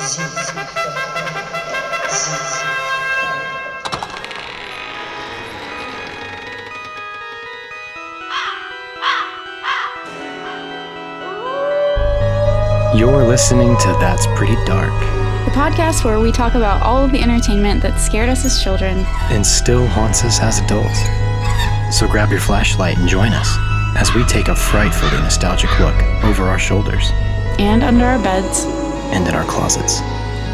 You're listening to That's Pretty Dark, the podcast where we talk about all of the entertainment that scared us as children and still haunts us as adults. So grab your flashlight and join us as we take a frightfully nostalgic look over our shoulders. And under our beds. And in our closets.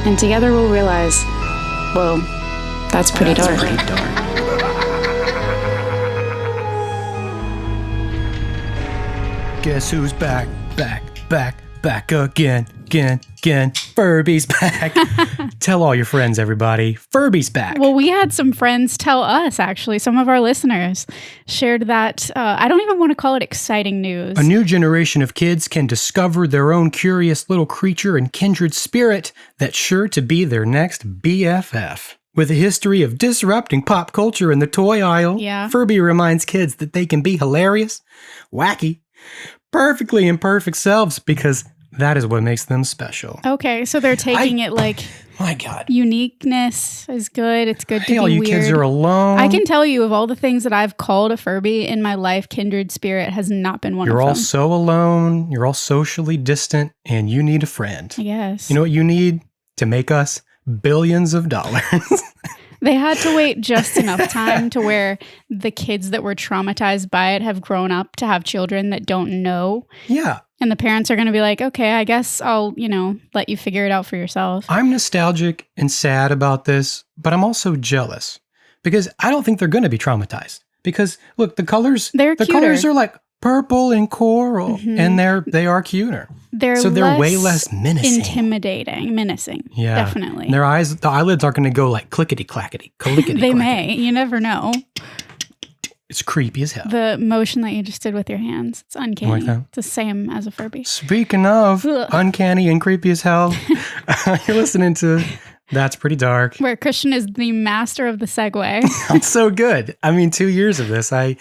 And together we'll realize, whoa, that's pretty dark. Pretty dark. Guess who's back again. Furby's back. Tell all your friends, everybody. Furby's back. Well, we had some friends tell us, actually. Some of our listeners shared that, I don't even want to call it exciting news. A new generation of kids can discover their own curious little creature and kindred spirit that's sure to be their next BFF. With a history of disrupting pop culture in the toy aisle, Furby reminds kids that they can be hilarious, wacky, perfectly imperfect selves because that is what makes them special. Okay, so they're taking it like, my God, uniqueness is good. It's good to be all you weird. Kids are alone. I can tell you of all the things that I've called a Furby in my life, kindred spirit has not been one of them. You're all so alone. You're all socially distant, and you need a friend. I guess. You know what you need to make us billions of dollars? They had to wait just enough time to where the kids that were traumatized by it have grown up to have children that don't know. Yeah. And the parents are going to be like, okay, I guess I'll, let you figure it out for yourself. I'm nostalgic and sad about this, but I'm also jealous because I don't think they're going to be traumatized. Because look, the colors are like purple and coral, and they are cuter. They're way less menacing. Menacing. Yeah. Definitely. And the eyelids aren't going to go like clickety-clackety. They may. You never know. It's creepy as hell. The motion that you just did with your hands, it's uncanny. Like that? It's the same as a Furby. Speaking of uncanny and creepy as hell, you're listening to That's Pretty Dark. Where Christian is the master of the segue. I'm so good. 2 years of this, I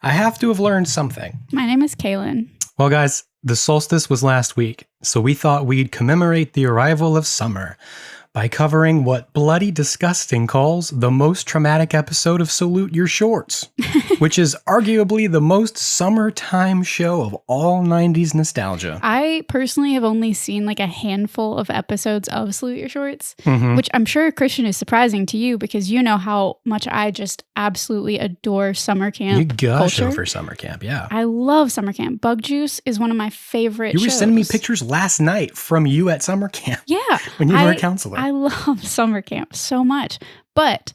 have to have learned something. My name is Kalyn. Well, guys, the solstice was last week, so we thought we'd commemorate the arrival of summer by covering what Bloody Disgusting calls the most traumatic episode of Salute Your Shorts, which is arguably the most summertime show of all 90s nostalgia. I personally have only seen like a handful of episodes of Salute Your Shorts, which I'm sure, Christian, is surprising to you because you know how much I just absolutely adore summer camp. You gush culture. Over summer camp, yeah. I love summer camp. Bug Juice is one of my favorite shows. You were sending me pictures last night from you at summer camp. Yeah. When you were a counselor. I love summer camp so much. But,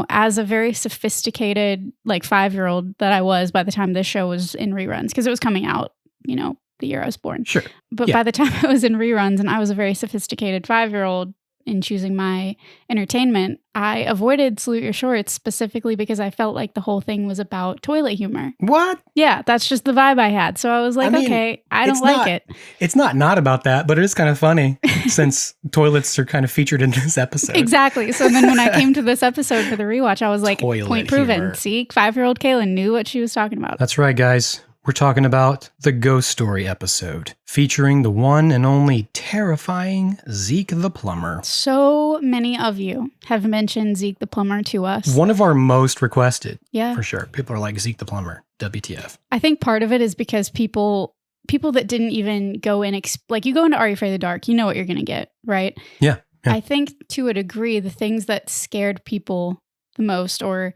as a very sophisticated, 5-year-old that I was by the time this show was in reruns, because it was coming out, the year I was born. Sure. But by the time it was in reruns and I was a very sophisticated 5-year-old in choosing my entertainment, I avoided Salute Your Shorts specifically because I felt like the whole thing was about toilet humor. What? Yeah, that's just the vibe I had. So I was like, okay, I don't like it. It's not about that, but it is kind of funny since toilets are kind of featured in this episode. Exactly. So then when I came to this episode for the rewatch, I was like, toilet point proven. humor. See, 5-year-old Kalyn knew what she was talking about. That's right, guys. We're talking about the Ghost Story episode, featuring the one and only terrifying Zeke the Plumber. So many of you have mentioned Zeke the Plumber to us. One of our most requested, yeah, for sure. People are like, Zeke the Plumber, WTF. I think part of it is because people that didn't even go in, you go into Are You Afraid of the Dark, you know what you're going to get, right? Yeah. I think to a degree, the things that scared people the most, or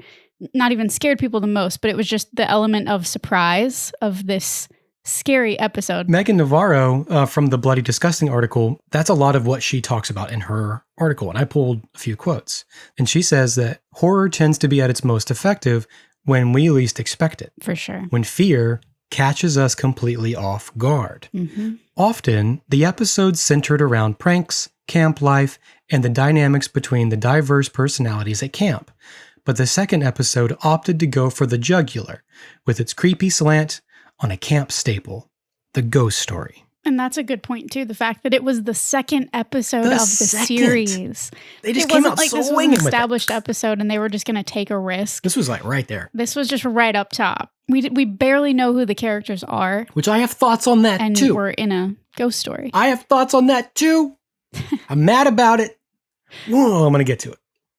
not even scared people the most, but it was just the element of surprise of this scary episode. Megan Navarro from the Bloody Disgusting article, that's a lot of what she talks about in her article. And I pulled a few quotes. And she says that horror tends to be at its most effective when we least expect it. For sure. When fear catches us completely off guard. Often, the episodes centered around pranks, camp life, and the dynamics between the diverse personalities at camp. But the second episode opted to go for the jugular, with its creepy slant on a camp staple, the ghost story. And that's a good point, too. The fact that it was the second episode of the series. They just came out like this was an established episode and they were just going to take a risk. This was right there. This was just right up top. We barely know who the characters are. Which I have thoughts on that, too. And we're in a ghost story. I have thoughts on that, too. I'm mad about it. Whoa, I'm going to get to it.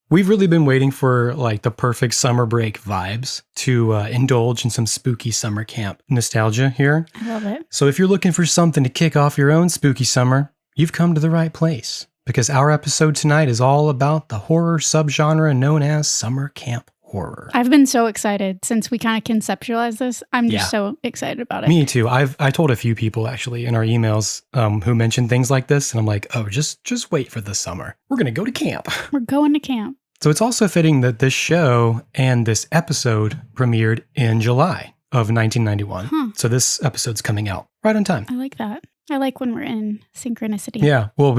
We've really been waiting for like the perfect summer break vibes to indulge in some spooky summer camp nostalgia here. I love it. So if you're looking for something to kick off your own spooky summer, you've come to the right place, because our episode tonight is all about the horror subgenre known as summer camp horror. I've been so excited since we kind of conceptualized this. I'm just so excited about it. Me too. I told a few people actually in our emails who mentioned things like this, and I'm like, oh, just wait for the summer. We're going to go to camp. We're going to camp. So it's also fitting that this show and this episode premiered in July of 1991. So this episode's coming out right on time. I like that. I like when we're in synchronicity. Yeah. Well,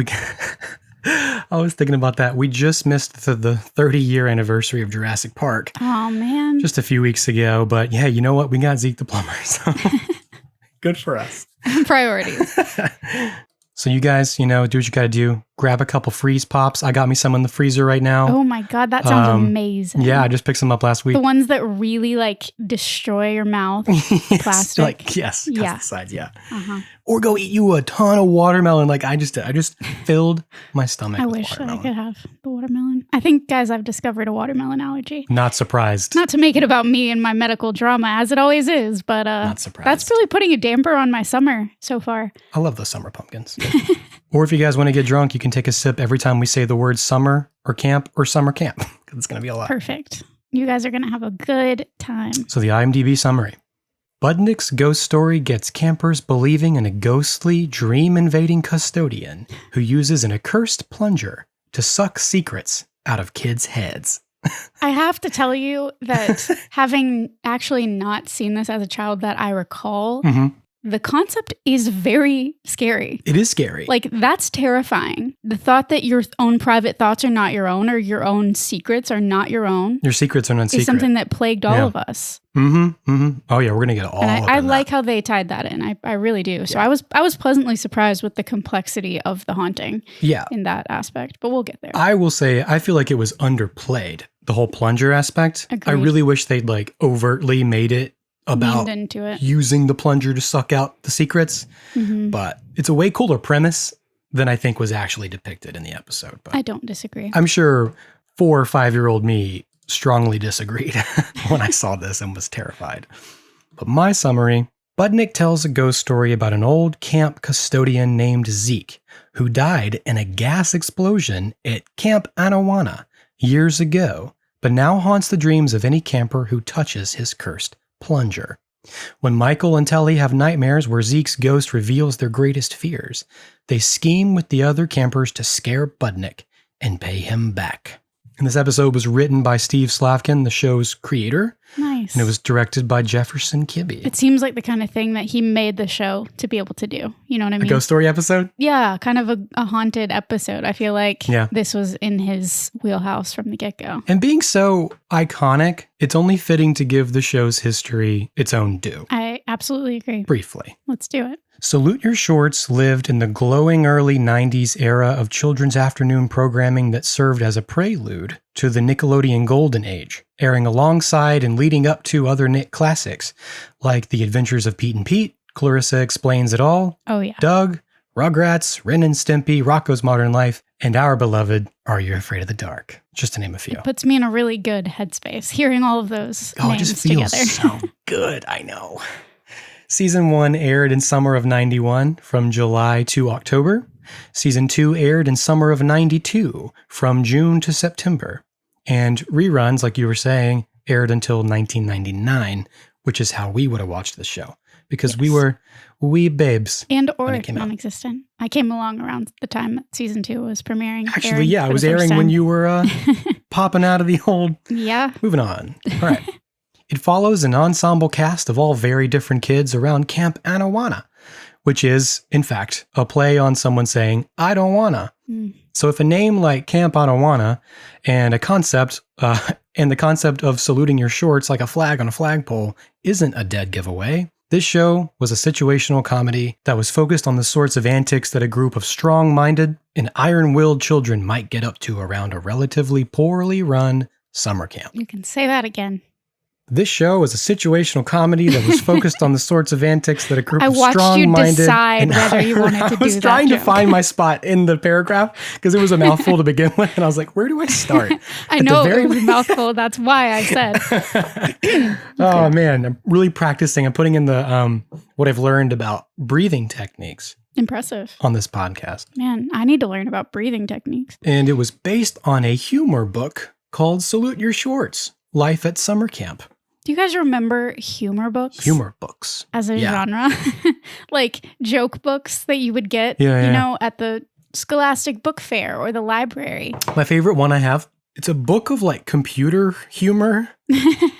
I was thinking about that. We just missed the 30-year anniversary of Jurassic Park. Oh, man. Just a few weeks ago. But yeah, you know what? We got Zeke the Plumber. So good for us. Priorities. So you guys, do what you got to do. Grab a couple freeze pops. I got me some in the freezer right now. Oh my God, that sounds amazing. Yeah, I just picked some up last week. The ones that really like destroy your mouth. Yes, Plastic. Yes. Yeah. The sides, yeah. Or go eat you a ton of watermelon. Like I just filled my stomach with wish watermelon. that I could have the watermelon. I think, guys, I've discovered a watermelon allergy. Not surprised. Not to make it about me and my medical drama, as it always is, but Not surprised. that's really putting a damper on my summer so far. I love those summer pumpkins. Or if you guys want to get drunk, you can take a sip every time we say the word summer or camp or summer camp. Because it's going to be a lot. Perfect. You guys are going to have a good time. So the IMDb summary. Budnick's ghost story gets campers believing in a ghostly, dream-invading custodian who uses an accursed plunger to suck secrets out of kids' heads. I have to tell you that having actually not seen this as a child that I recall, the concept is very scary. It is scary. Like, that's terrifying. The thought that your own private thoughts are not your own, or your own secrets are not your own. Your secrets are not secret. Is something that plagued all of us. Oh yeah, we're gonna get all. And I like how they tied that in. I really do. So I was pleasantly surprised with the complexity of the haunting. Yeah. In that aspect, but we'll get there. I will say I feel like it was underplayed. The whole plunger aspect. Agreed. I really wish they'd like overtly made it about Leaned into it. using the plunger to suck out the secrets. But it's a way cooler premise than I think was actually depicted in the episode. But I don't disagree. I'm sure 4 or 5-year-old me strongly disagreed when I saw this and was terrified. But my summary, Budnick tells a ghost story about an old camp custodian named Zeke, who died in a gas explosion at Camp Anawana years ago, but now haunts the dreams of any camper who touches his cursed plunger. When Michael and Telly have nightmares where Zeke's ghost reveals their greatest fears, they scheme with the other campers to scare Budnick and pay him back. And this episode was written by Steve Slavkin, the show's creator. Nice. And it was directed by Jefferson Kibbe. It seems like the kind of thing that he made the show to be able to do. You know what I mean? A ghost story episode? Yeah, kind of a haunted episode. I feel like this was in his wheelhouse from the get-go. And being so iconic, it's only fitting to give the show's history its own due. I absolutely agree. Briefly. Let's do it. Salute Your Shorts lived in the glowing early 90s era of children's afternoon programming that served as a prelude to the Nickelodeon Golden Age, airing alongside and leading up to other Nick classics like The Adventures of Pete and Pete, Clarissa Explains It All, Oh yeah. Doug, Rugrats, Ren and Stimpy, Rocko's Modern Life, and our beloved Are You Afraid of the Dark? Just to name a few. It puts me in a really good headspace hearing all of those names it just feels together. so good. I know. Season 1 aired in summer of 91 from July to October. Season 2 aired in summer of 92 from June to September. And reruns, like you were saying, aired until 1999, which is how we would have watched this show. Because we were wee babes. And or when it came out. non-existent. I came along around the time that season 2 was premiering. Actually, yeah, it was airing when you were popping out of the old... Yeah. Moving on. All right. It follows an ensemble cast of all very different kids around Camp Anawana, which is, in fact, a play on someone saying, I don't wanna. So if a name like Camp Anawana and a concept, and the concept of saluting your shorts like a flag on a flagpole isn't a dead giveaway, this show was a situational comedy that was focused on the sorts of antics that a group of strong-minded and iron-willed children might get up to around a relatively poorly run summer camp. You can say that again. This show was a situational comedy that was focused on the sorts of antics that a group I of watched you strong-minded... decide whether you wanted to do that I was trying to joke. find my spot in the paragraph because it was a mouthful to begin with, and I was like, where do I start? I know it was a mouthful. That's why I said. Oh, man. I'm really practicing. I'm putting in the what I've learned about breathing techniques Impressive. on this podcast. Man, I need to learn about breathing techniques. And it was based on a humor book called Salute Your Shorts, Life at Summer Camp. Do you guys remember humor books? Humor books. As a genre? Like joke books that you would get, you know, at the Scholastic Book Fair or the library. My favorite one I have, it's a book of like computer humor,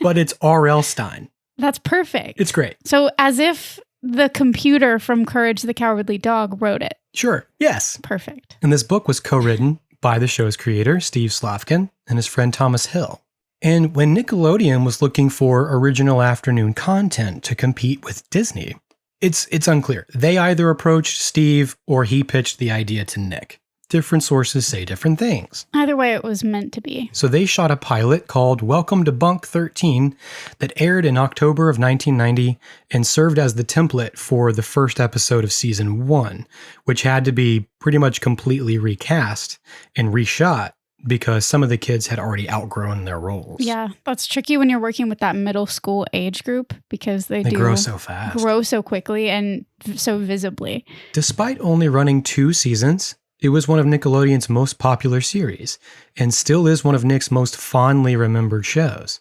but it's R.L. Stine. That's perfect. It's great. So as if the computer from Courage the Cowardly Dog wrote it. Sure. Yes. Perfect. And this book was co-written by the show's creator, Steve Slavkin, and his friend Thomas Hill. And when Nickelodeon was looking for original afternoon content to compete with Disney, it's unclear. They either approached Steve or he pitched the idea to Nick. Different sources say different things. Either way, it was meant to be. So they shot a pilot called Welcome to Bunk 13 that aired in October of 1990 and served as the template for the first episode of season 1, which had to be pretty much completely recast and reshot because some of the kids had already outgrown their roles. Yeah, that's tricky when you're working with that middle school age group because they do grow so fast. Grow so quickly and so visibly. Despite only running 2 seasons, it was one of Nickelodeon's most popular series and still is one of Nick's most fondly remembered shows.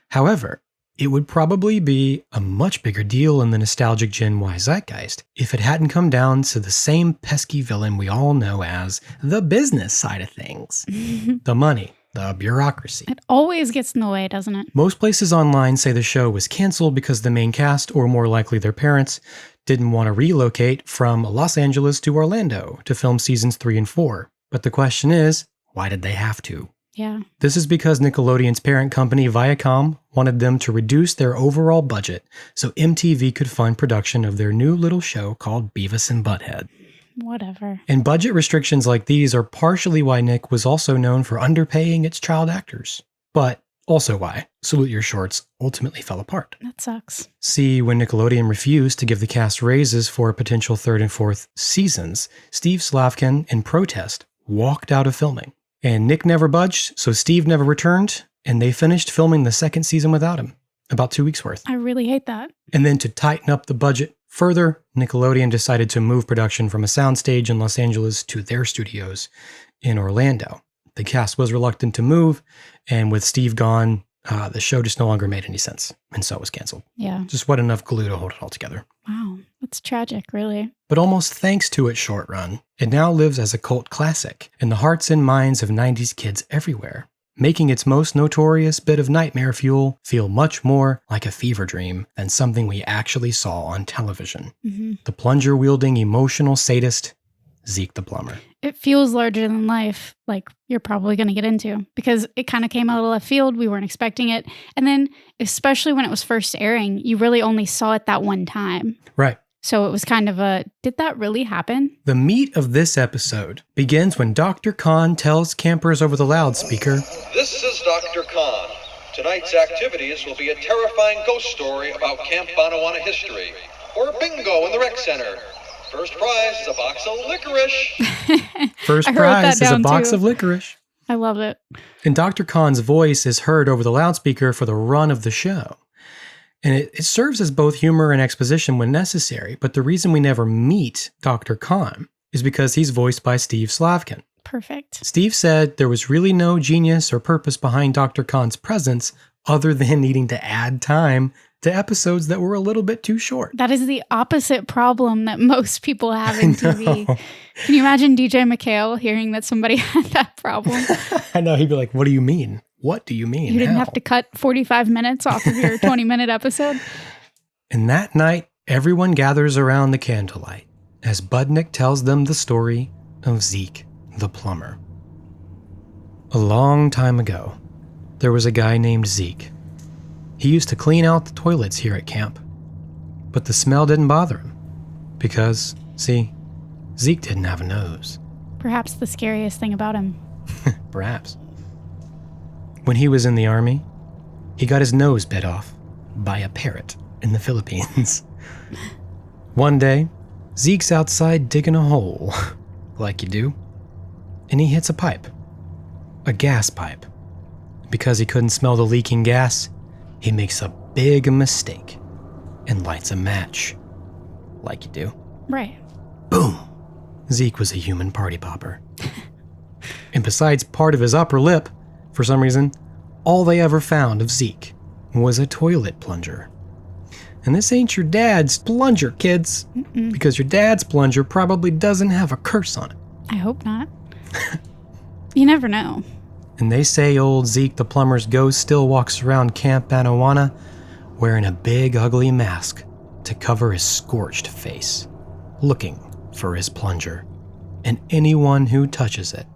However, it would probably be a much bigger deal in the nostalgic Gen Y zeitgeist if it hadn't come down to the same pesky villain we all know as the business side of things. The money, the bureaucracy. It always gets in the way, doesn't it? Most places online say the show was canceled because the main cast, or more likely their parents, didn't want to relocate from Los Angeles to Orlando to film seasons 3 and 4. But the question is, why did they have to? Yeah. This is because Nickelodeon's parent company, Viacom, wanted them to reduce their overall budget so MTV could fund production of their new little show called Beavis and Butthead. Whatever. And budget restrictions like these are partially why Nick was also known for underpaying its child actors. But also why Salute Your Shorts ultimately fell apart. That sucks. See, when Nickelodeon refused to give the cast raises for potential 3rd and 4th seasons, Steve Slavkin, in protest, walked out of filming. And Nick never budged, so Steve never returned, and they finished filming the 2nd season without him. About 2 weeks worth. I really hate that. And then to tighten up the budget further, Nickelodeon decided to move production from a soundstage in Los Angeles to their studios in Orlando. The cast was reluctant to move, and with Steve gone, the show just no longer made any sense, and so it was canceled. Yeah. Just wasn't enough glue to hold it all together. Wow. That's tragic, really. But almost thanks to its short run, it now lives as a cult classic in the hearts and minds of 90s kids everywhere, making its most notorious bit of nightmare fuel feel much more like a fever dream than something we actually saw on television. Mm-hmm. The plunger-wielding emotional sadist, Zeke the Plumber. It feels larger than life, like you're probably going to get into, because it kind of came out of left field. We weren't expecting it. And then, especially when it was first airing, you really only saw it that one time. Right. So it was kind of a, did that really happen? The meat of this episode begins when Dr. Khan tells campers over the loudspeaker, "This is Dr. Khan. Tonight's activities will be a terrifying ghost story about Camp Bonawana history, or bingo in the rec center. First prize is a box of licorice." First prize is a box of licorice. I love it. And Dr. Khan's voice is heard over the loudspeaker for the run of the show. And it serves as both humor and exposition when necessary, but the reason we never meet Dr. Khan is because he's voiced by Steve Slavkin. Perfect. Steve said there was really no genius or purpose behind Dr. Khan's presence other than needing to add time to episodes that were a little bit too short. That is the opposite problem that most people have in TV. Can you imagine DJ McHale hearing that somebody had that problem? I know, he'd be like, what do you mean? What do you mean? You didn't How? have to cut 45 minutes off of your 20-minute episode? And that night, everyone gathers around the candlelight as Budnick tells them the story of Zeke the Plumber. A long time ago, there was a guy named Zeke. He used to clean out the toilets here at camp, but the smell didn't bother him because, see, Zeke didn't have a nose. Perhaps the scariest thing about him. Perhaps. When he was in the army, he got his nose bit off by a parrot in the Philippines. One day, Zeke's outside digging a hole, like you do, and he hits a pipe. A gas pipe. Because he couldn't smell the leaking gas, he makes a big mistake and lights a match, like you do. Right. Boom! Zeke was a human party popper. And besides part of his upper lip, for some reason, all they ever found of Zeke was a toilet plunger. And this ain't your dad's plunger, kids. Because your dad's plunger probably doesn't have a curse on it. I hope not. You never know. And they say old Zeke the Plumber's ghost still walks around Camp Anawana wearing a big ugly mask to cover his scorched face, looking for his plunger. And anyone who touches it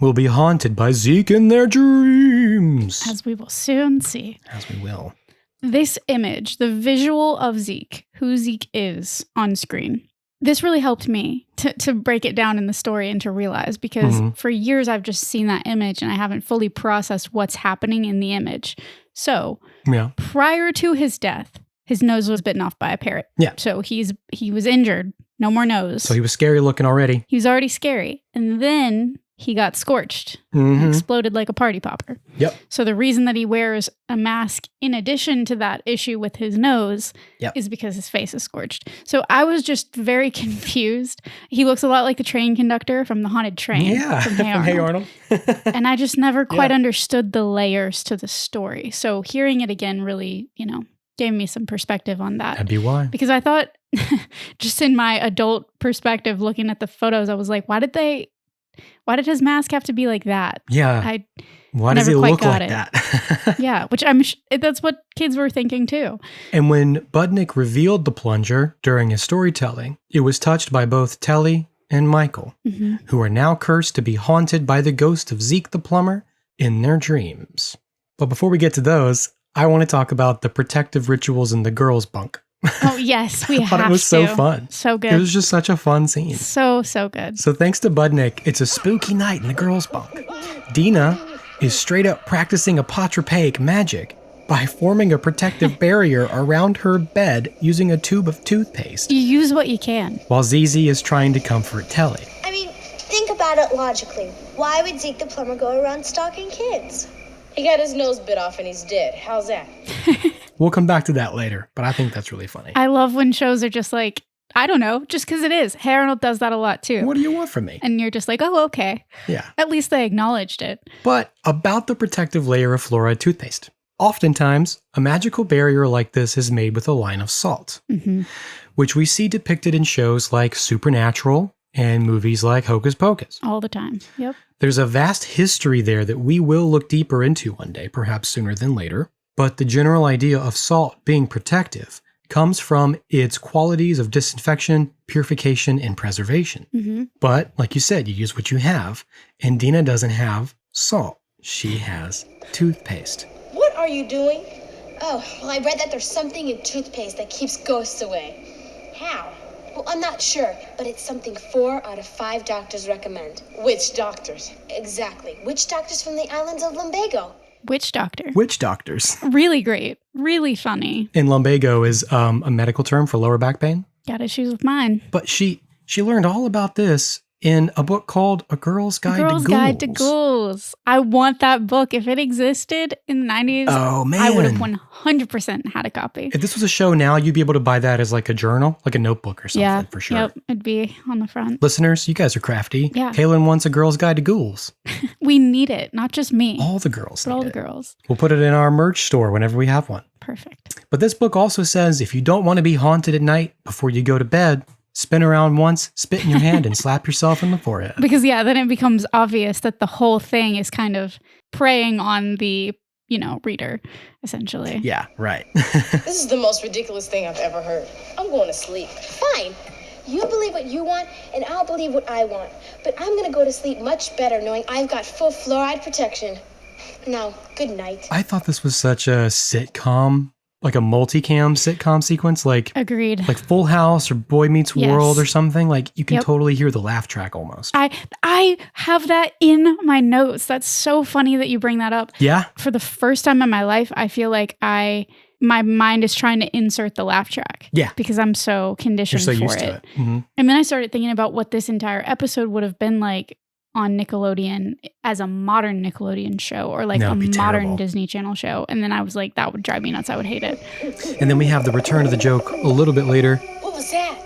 will be haunted by Zeke in their dreams. As we will soon see. As we will. This image, the visual of Zeke, who Zeke is on screen, this really helped me to break it down in the story and to realize, because for years I've just seen that image and I haven't fully processed what's happening in the image. So prior to his death, his nose was bitten off by a parrot. Yeah. So he was injured. No more nose. So he was scary looking already. He was already scary. And then he got scorched. He exploded like a party popper. Yep. So the reason that he wears a mask in addition to that issue with his nose is because his face is scorched. So I was just very confused. He looks a lot like the train conductor from the Haunted Train. Yeah, from Hey Arnold. And I just never quite understood the layers to the story. So hearing it again really, gave me some perspective on that. That'd be why. Because I thought, just in my adult perspective, looking at the photos, I was like, why did his mask have to be like that? Yeah. Why does he look like that? Yeah, which that's what kids were thinking too. And when Budnick revealed the plunger during his storytelling, it was touched by both Telly and Michael, who are now cursed to be haunted by the ghost of Zeke the Plumber in their dreams. But before we get to those, I want to talk about the protective rituals in the girls' bunk. Oh, yes, we have to. I thought it was so fun. So good. It was just such a fun scene. So good. So thanks to Budnick, it's a spooky night in the girls' bunk. Dina is straight up practicing apotropaic magic by forming a protective barrier around her bed using a tube of toothpaste. You use what you can. While Zizi is trying to comfort Telly. I mean, think about it logically. Why would Zeke the Plumber go around stalking kids? He got his nose bit off and he's dead. How's that? We'll come back to that later, but I think that's really funny. I love when shows are just like, I don't know, just because it is. Hey Arnold does that a lot too. What do you want from me? And you're just like, oh, okay. Yeah. At least they acknowledged it. But about the protective layer of fluoride toothpaste. Oftentimes, a magical barrier like this is made with a line of salt, which we see depicted in shows like Supernatural and movies like Hocus Pocus. All the time. Yep. There's a vast history there that we will look deeper into one day, perhaps sooner than later. But the general idea of salt being protective comes from its qualities of disinfection, purification, and preservation. But, like you said, you use what you have, and Dina doesn't have salt. She has toothpaste. What are you doing? Oh, well, I read that there's something in toothpaste that keeps ghosts away. How? Well, I'm not sure, but it's something 4 out of 5 doctors recommend. Which doctors? Exactly. Witch doctors from the islands of Lumbago. Witch doctor. Witch doctors. Really great. Really funny. And lumbago is a medical term for lower back pain. Got issues with mine. But she learned all about this in a book called A Girl's Guide to Ghouls. Girl's Guide to Ghouls. I want that book. If it existed in the 90s, I would have 100% had a copy. If this was a show now, you'd be able to buy that as like a journal, like a notebook or something for sure. Yep, it'd be on the front. Listeners, you guys are crafty. Yeah. Kalyn wants A Girl's Guide to Ghouls. We need it, not just me. All the girls but need all the it. girls. We'll put it in our merch store whenever we have one. Perfect. But this book also says if you don't want to be haunted at night before you go to bed, spin around once, spit in your hand, and slap yourself in the forehead. Because, then it becomes obvious that the whole thing is kind of preying on the, reader, essentially. Yeah, right. This is the most ridiculous thing I've ever heard. I'm going to sleep. Fine. You believe what you want, and I'll believe what I want. But I'm going to go to sleep much better knowing I've got full fluoride protection. Now, good night. I thought this was such a sitcom like a multicam sitcom sequence, like Agreed. like Full House or Boy Meets Yes. World or something, like you can Yep. totally hear the laugh track almost. I have that in my notes. That's so funny that you bring that up. Yeah. For the first time in my life, I feel like my mind is trying to insert the laugh track. Yeah. Because I'm so You're conditioned so for used to it. Mm-hmm. And then I started thinking about what this entire episode would have been like on Nickelodeon as a modern Nickelodeon show or like No, a it'd be modern terrible. Disney Channel show. And then I was like, that would drive me nuts. I would hate it. And then we have the return of the joke a little bit later What was that?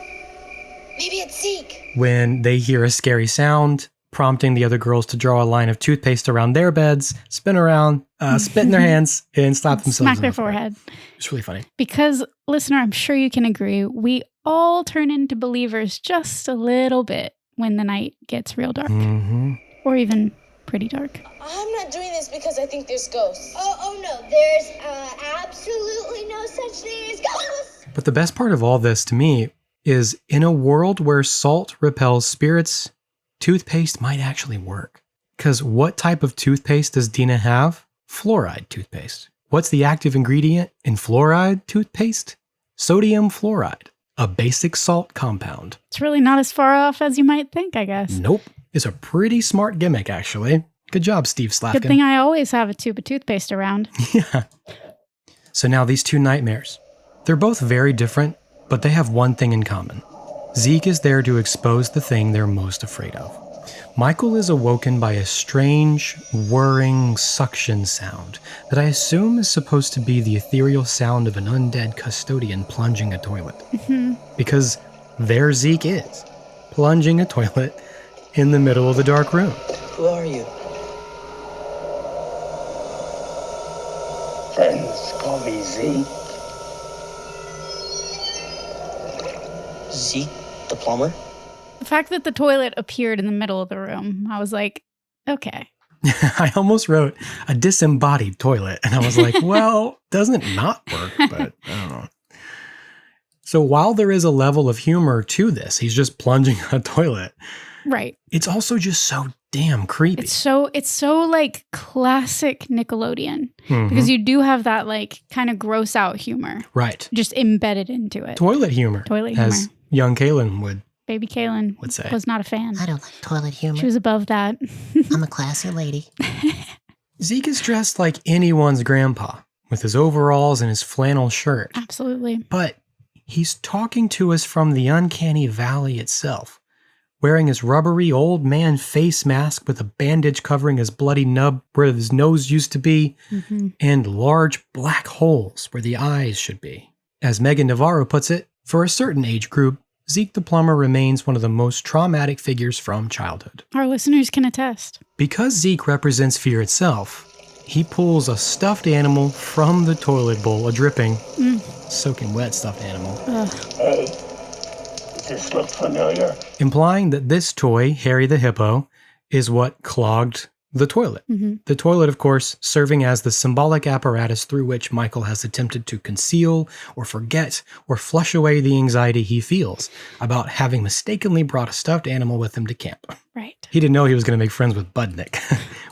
Maybe it's Zeke. when they hear a scary sound, prompting the other girls to draw a line of toothpaste around their beds, spin around, spit in their hands, and slap themselves Smack in their the forehead. forehead. It's really funny. Because, listener, I'm sure you can agree, we all turn into believers just a little bit when the night gets real dark. Mm-hmm. Or even pretty dark. I'm not doing this because I think there's ghosts. Oh no, there's absolutely no such thing as ghosts. But the best part of all this to me is in a world where salt repels spirits, toothpaste might actually work. Because what type of toothpaste does Dina have? Fluoride toothpaste. What's the active ingredient in fluoride toothpaste? Sodium fluoride, a basic salt compound. It's really not as far off as you might think, I guess. Nope. It's a pretty smart gimmick, actually. Good job, Steve Slavkin. Good thing I always have a tube of toothpaste around. Yeah. So now these two nightmares. They're both very different, but they have one thing in common. Zeke is there to expose the thing they're most afraid of. Michael is awoken by a strange, whirring suction sound that I assume is supposed to be the ethereal sound of an undead custodian plunging a toilet. Because there Zeke is, plunging a toilet in the middle of the dark room. Who are you? Friends call me Zeke. Zeke the Plumber? The fact that the toilet appeared in the middle of the room, I was like, okay. I almost wrote a disembodied toilet, and I was like, well, doesn't it not work? But I don't know. So while there is a level of humor to this, he's just plunging a toilet. Right. It's also just so damn creepy. It's so like classic Nickelodeon. Mhm. Because you do have that like kind of gross out humor Right. just embedded into it. Toilet humor. Toilet As humor. young Kalyn would. Baby Kalyn Would say. was not a fan. I don't like toilet humor. She was above that. I'm a classy lady. Zeke is dressed like anyone's grandpa, with his overalls and his flannel shirt. Absolutely. But he's talking to us from the uncanny valley itself, wearing his rubbery old man face mask with a bandage covering his bloody nub where his nose used to be, and large black holes where the eyes should be. As Megan Navarro puts it, for a certain age group, Zeke the Plumber remains one of the most traumatic figures from childhood. Our listeners can attest. Because Zeke represents fear itself, he pulls a stuffed animal from the toilet bowl, a dripping, soaking wet stuffed animal, Hey, does this look familiar? implying that this toy, Harry the Hippo, is what clogged the toilet. The toilet, of course, serving as the symbolic apparatus through which Michael has attempted to conceal or forget or flush away the anxiety he feels about having mistakenly brought a stuffed animal with him to camp. Right. He didn't know he was going to make friends with Budnick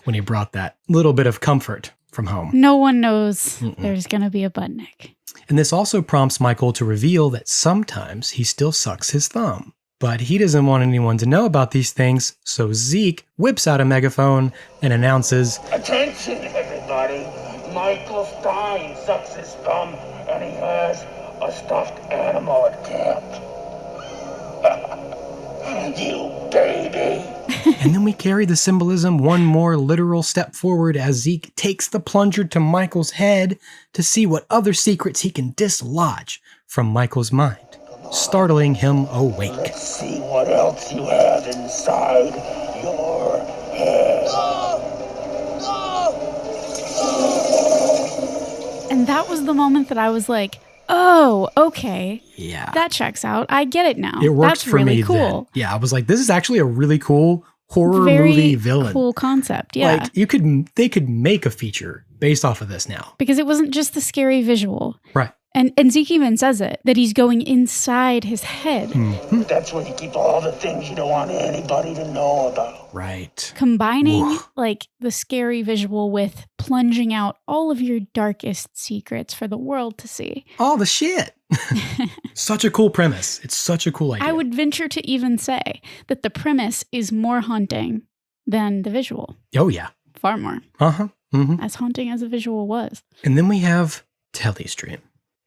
when he brought that little bit of comfort from home. No one knows there's going to be a Budnick. And this also prompts Michael to reveal that sometimes he still sucks his thumb. But he doesn't want anyone to know about these things, so Zeke whips out a megaphone and announces, Attention, everybody. Michael Stein sucks his thumb, and he has a stuffed animal at camp. You baby. and then we carry the symbolism one more literal step forward as Zeke takes the plunger to Michael's head to see what other secrets he can dislodge from Michael's mind, startling him awake. Let's see what else you have inside your head. And that was the moment that I was like, oh, okay. Yeah. That checks out. I get it now. It works That's for really me cool. then. Yeah, I was like, this is actually a really cool horror Very movie villain. cool concept. Yeah. Like they could make a feature based off of this now. Because it wasn't just the scary visual. Right. And Zeke even says it, that he's going inside his head. That's where you keep all the things you don't want anybody to know about. Right. Combining like the scary visual with plunging out all of your darkest secrets for the world to see. All the shit. Such a cool premise. It's such a cool idea. I would venture to even say that the premise is more haunting than the visual. Oh, yeah. Far more. Uh-huh. Mm-hmm. As haunting as the visual was. And then we have Telly's dream.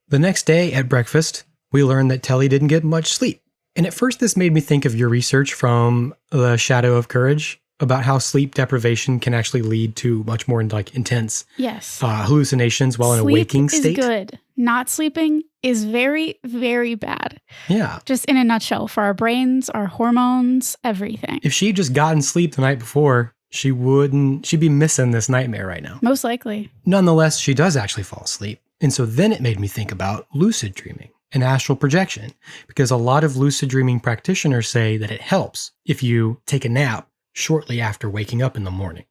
The next day at breakfast, we learn that Telly didn't get much sleep. And at first, this made me think of your research from The Shadow of Courage about how sleep deprivation can actually lead to much more like intense hallucinations while in a waking state. Sleep is good. Not sleeping is very, very bad. Yeah. Just in a nutshell, for our brains, our hormones, everything. If she'd just gotten sleep the night before, she'd be missing this nightmare right now. Most likely. Nonetheless, she does actually fall asleep. And so then it made me think about lucid dreaming and astral projection, because a lot of lucid dreaming practitioners say that it helps if you take a nap shortly after waking up in the morning.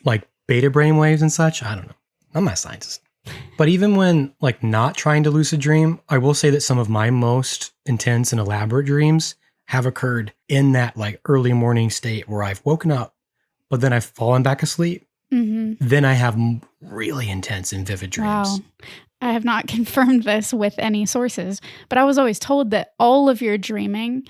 Like beta brainwaves and such. I don't know. I'm not a scientist. But even when like not trying to lucid dream, I will say that some of my most intense and elaborate dreams have occurred in that like early morning state where I've woken up, but then I've fallen back asleep. Then I have really intense and vivid dreams. Wow. I have not confirmed this with any sources, but I was always told that all of your dreaming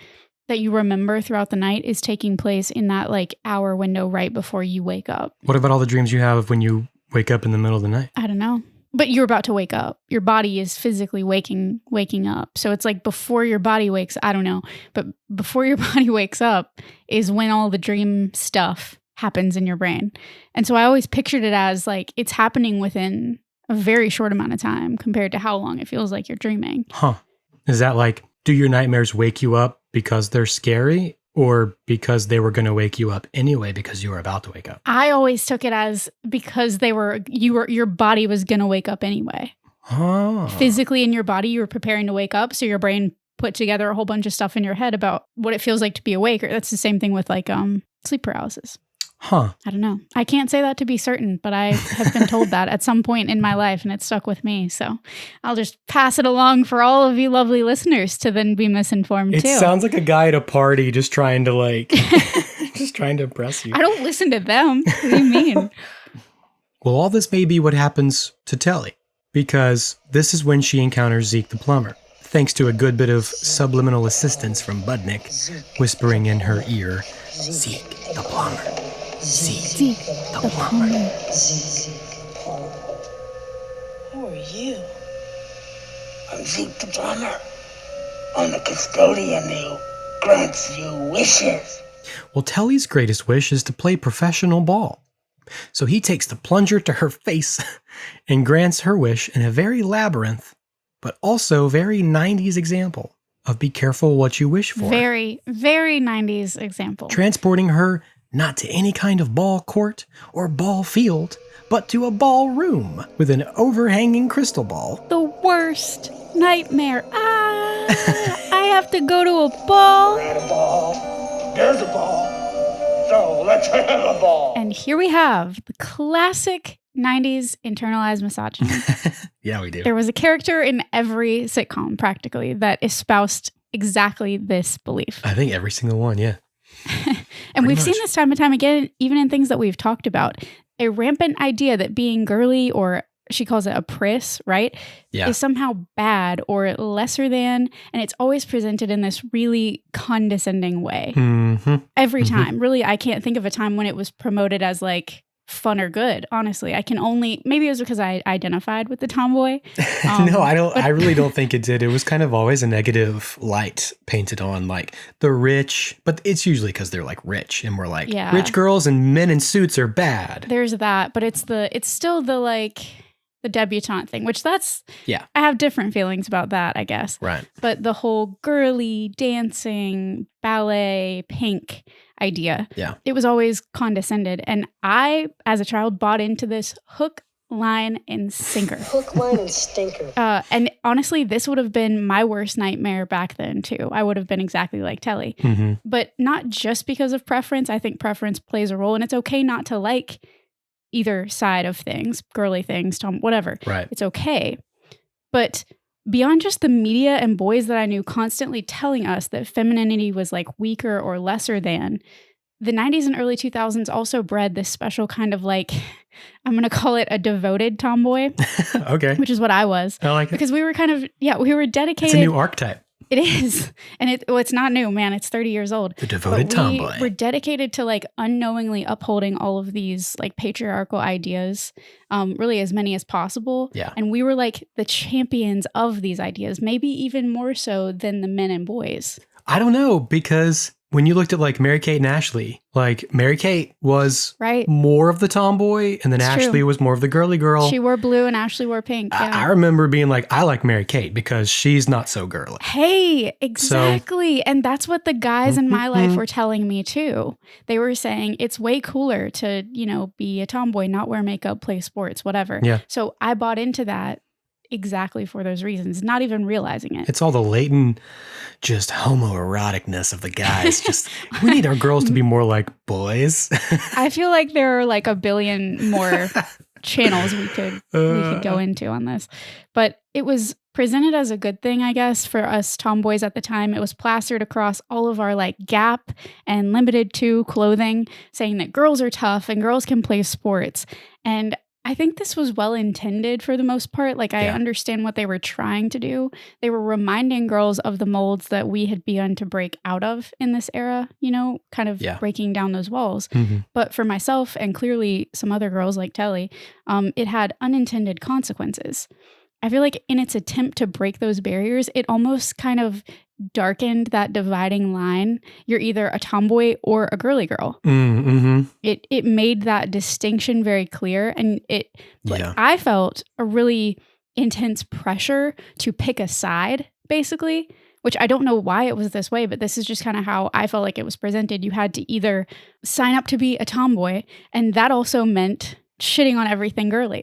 that you remember throughout the night is taking place in that like hour window right before you wake up. What about all the dreams you have when you wake up in the middle of the night? I don't know. But you're about to wake up. Your body is physically waking up. So it's like before your body wakes, I don't know, but before your body wakes up is when all the dream stuff happens in your brain. And so I always pictured it as like it's happening within a very short amount of time compared to how long it feels like you're dreaming. Huh. Is that like, do your nightmares wake you up because they're scary or because they were going to wake you up anyway because you were about to wake up? I always took it as because your body was going to wake up anyway. Oh. Physically in your body, you were preparing to wake up. So your brain put together a whole bunch of stuff in your head about what it feels like to be awake. Or that's the same thing with like sleep paralysis. Huh. I don't know. I can't say that to be certain, but I have been told that at some point in my life and it stuck with me. So I'll just pass it along for all of you lovely listeners to then be misinformed too. It sounds like a guy at a party just trying to like, just trying to impress you. I don't listen to them. What do you mean? Well, all this may be what happens to Telly, because this is when she encounters Zeke the Plumber, thanks to a good bit of subliminal assistance from Budnick, whispering in her ear, Zeke the Plumber. Zeke the Plumber. Who are you? I'm Zeke the Plumber. I'm the custodian who grants you wishes. Well, Telly's greatest wish is to play professional ball. So he takes the plunger to her face and grants her wish in a very labyrinth, but also very 90s example of be careful what you wish for. Very, very 90s example. Transporting her not to any kind of ball court or ball field, but to a ballroom with an overhanging crystal ball. The worst nightmare. I have to go to a ball. We're at a ball. There's a ball. So let's have a ball. And here we have the classic 90s internalized misogyny. Yeah, we do. There was a character in every sitcom practically that espoused exactly this belief. I think every single one, yeah. And we've seen this time and time again, even in things that we've talked about. A rampant idea that being girly, or she calls it a priss, right? Yeah. Is somehow bad or lesser than. And it's always presented in this really condescending way. Every time. Really, I can't think of a time when it was promoted as like fun or good, honestly. I can only, maybe it was because I identified with the tomboy. No, I really don't think it did. It was kind of always a negative light painted on like the rich, but it's usually because they're like rich and we're like, rich girls and men in suits are bad. There's that, but it's still the like the debutante thing, which that's, yeah. I have different feelings about that, I guess. Right. But the whole girly, dancing, ballet, pink idea. Yeah. It was always condescended. And I, as a child, bought into this hook, line, and sinker. Hook, line, and stinker. And honestly, this would have been my worst nightmare back then, too. I would have been exactly like Telly. But not just because of preference. I think preference plays a role, and it's okay not to like either side of things, girly things, whatever. Right. It's okay. But beyond just the media and boys that I knew constantly telling us that femininity was like weaker or lesser than, the 90s and early 2000s also bred this special kind of like, I'm going to call it a devoted tomboy. Okay. Which is what I was. I like it. Because we were kind of, we were dedicated. It's a new archetype. It is. And it's not new, man. It's 30 years old. The devoted tomboy. We're dedicated to like unknowingly upholding all of these like patriarchal ideas, really as many as possible. Yeah. And we were like the champions of these ideas, maybe even more so than the men and boys. I don't know, because when you looked at like Mary-Kate and Ashley, like Mary-Kate was more of the tomboy and then Ashley was more of the girly girl. She wore blue and Ashley wore pink. Yeah. I remember being like, I like Mary-Kate because she's not so girly. Hey, exactly. And that's what the guys in my life were telling me too. They were saying it's way cooler to, be a tomboy, not wear makeup, play sports, whatever. Yeah. So I bought into that exactly for those reasons, not even realizing it. It's all the latent just homoeroticness of the guys. Just, we need our girls to be more like boys. I feel like there are like a billion more channels we could go into on this. But it was presented as a good thing, I guess, for us tomboys at the time. It was plastered across all of our like Gap and Limited 2 clothing, saying that girls are tough and girls can play sports. And I think this was well intended for the most part. Like, I understand what they were trying to do. They were reminding girls of the molds that we had begun to break out of in this era, kind of breaking down those walls. Mm-hmm. But for myself and clearly some other girls like Telly, it had unintended consequences. I feel like in its attempt to break those barriers, it almost kind of darkened that dividing line. You're either a tomboy or a girly girl. Mm-hmm. It made that distinction very clear. And I felt a really intense pressure to pick a side, basically, which I don't know why it was this way, but this is just kind of how I felt like it was presented. You had to either sign up to be a tomboy, and that also meant shitting on everything girly,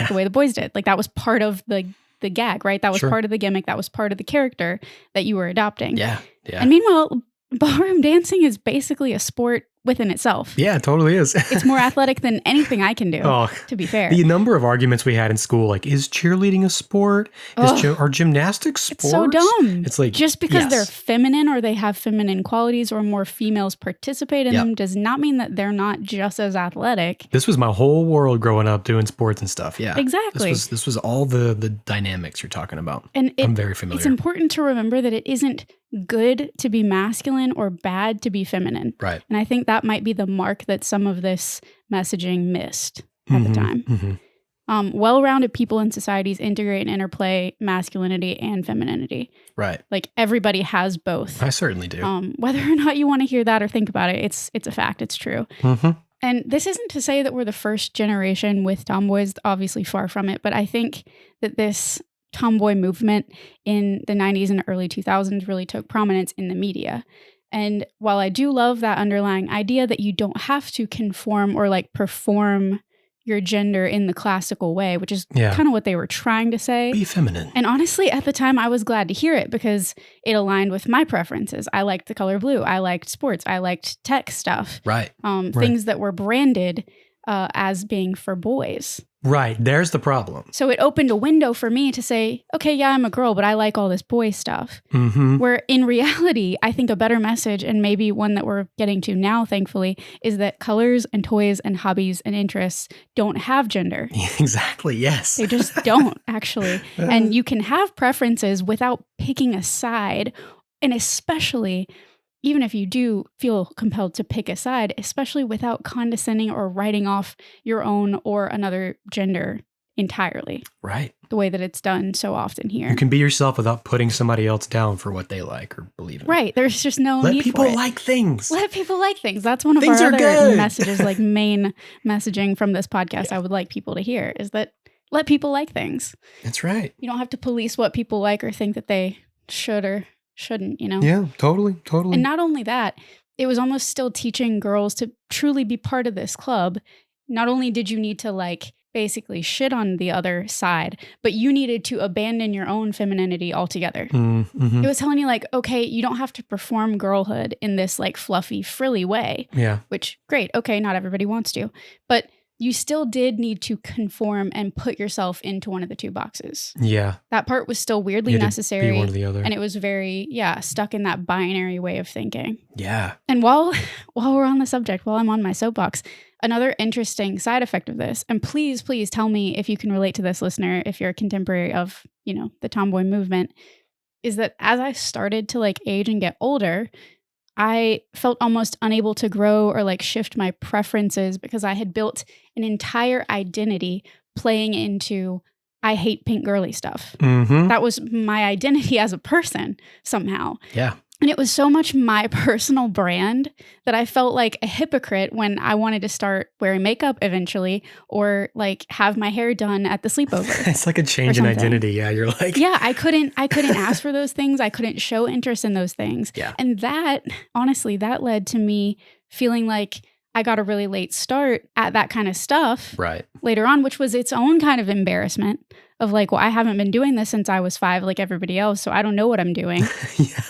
the way the boys did. Like, that was part of the gag, right? That was part of the gimmick. That was part of the character that you were adopting. Yeah. And meanwhile, ballroom dancing is basically a sport within itself. Yeah, it totally is. It's more athletic than anything I can do, to be fair. The number of arguments we had in school, like, is cheerleading a sport? Are gymnastics sports? It's so dumb. It's like, just because they're feminine or they have feminine qualities or more females participate in them does not mean that they're not just as athletic. This was my whole world growing up doing sports and stuff. Yeah, exactly. This was all the dynamics you're talking about. And I'm very familiar. It's important to remember that it isn't good to be masculine or bad to be feminine. Right. And I think that might be the mark that some of this messaging missed at the time. Mm-hmm. Well-rounded people in societies integrate and interplay masculinity and femininity. Right. Like, everybody has both. I certainly do. Whether or not you want to hear that or think about it, it's a fact. It's true. Mm-hmm. And this isn't to say that we're the first generation with tomboys, obviously far from it, but I think that this tomboy movement in the 90s and early 2000s really took prominence in the media. And while I do love that underlying idea that you don't have to conform or like perform your gender in the classical way, which is kind of what they were trying to say. Be feminine. And honestly, at the time, I was glad to hear it because it aligned with my preferences. I liked the color blue. I liked sports. I liked tech stuff. Right. Things that were branded as being for boys. Right. There's the problem. So it opened a window for me to say, okay, yeah, I'm a girl, but I like all this boy stuff. Mm-hmm. Where in reality, I think a better message, and maybe one that we're getting to now, thankfully, is that colors and toys and hobbies and interests don't have gender. Exactly. Yes. They just don't, actually. And you can have preferences without picking a side. And especially, even if you do feel compelled to pick a side, especially without condescending or writing off your own or another gender entirely. Right. The way that it's done so often here. You can be yourself without putting somebody else down for what they like or believe in. Right. There's just no Let need people for it. like things. Let people like things. That's one of Things our are other good. messages, like main messaging from this podcast I would like people to hear is that let people like things. That's right. You don't have to police what people like or think that they should or shouldn't, Yeah, totally. And not only that, it was almost still teaching girls to truly be part of this club. Not only did you need to like basically shit on the other side, but you needed to abandon your own femininity altogether. Mm-hmm. It was telling you like, okay, you don't have to perform girlhood in this like fluffy, frilly way. Yeah. Which, great. Okay, not everybody wants to. But you still did need to conform and put yourself into one of the two boxes. Yeah. That part was still weirdly You had to necessary. be one or the other. And it was very, stuck in that binary way of thinking. Yeah. And while we're on the subject, while I'm on my soapbox, another interesting side effect of this, and please tell me if you can relate to this, listener, if you're a contemporary of, the tomboy movement, is that as I started to like age and get older, I felt almost unable to grow or like shift my preferences because I had built an entire identity playing into I hate pink girly stuff. Mm-hmm. That was my identity as a person somehow. Yeah. And it was so much my personal brand that I felt like a hypocrite when I wanted to start wearing makeup eventually or like have my hair done at the sleepover. It's like a change in identity. Yeah, you're like... Yeah, I couldn't ask for those things. I couldn't show interest in those things. Yeah. And that, honestly, that led to me feeling like I got a really late start at that kind of stuff right. later on, which was its own kind of embarrassment of like, well, I haven't been doing this since I was 5 like everybody else, so I don't know what I'm doing. Yeah.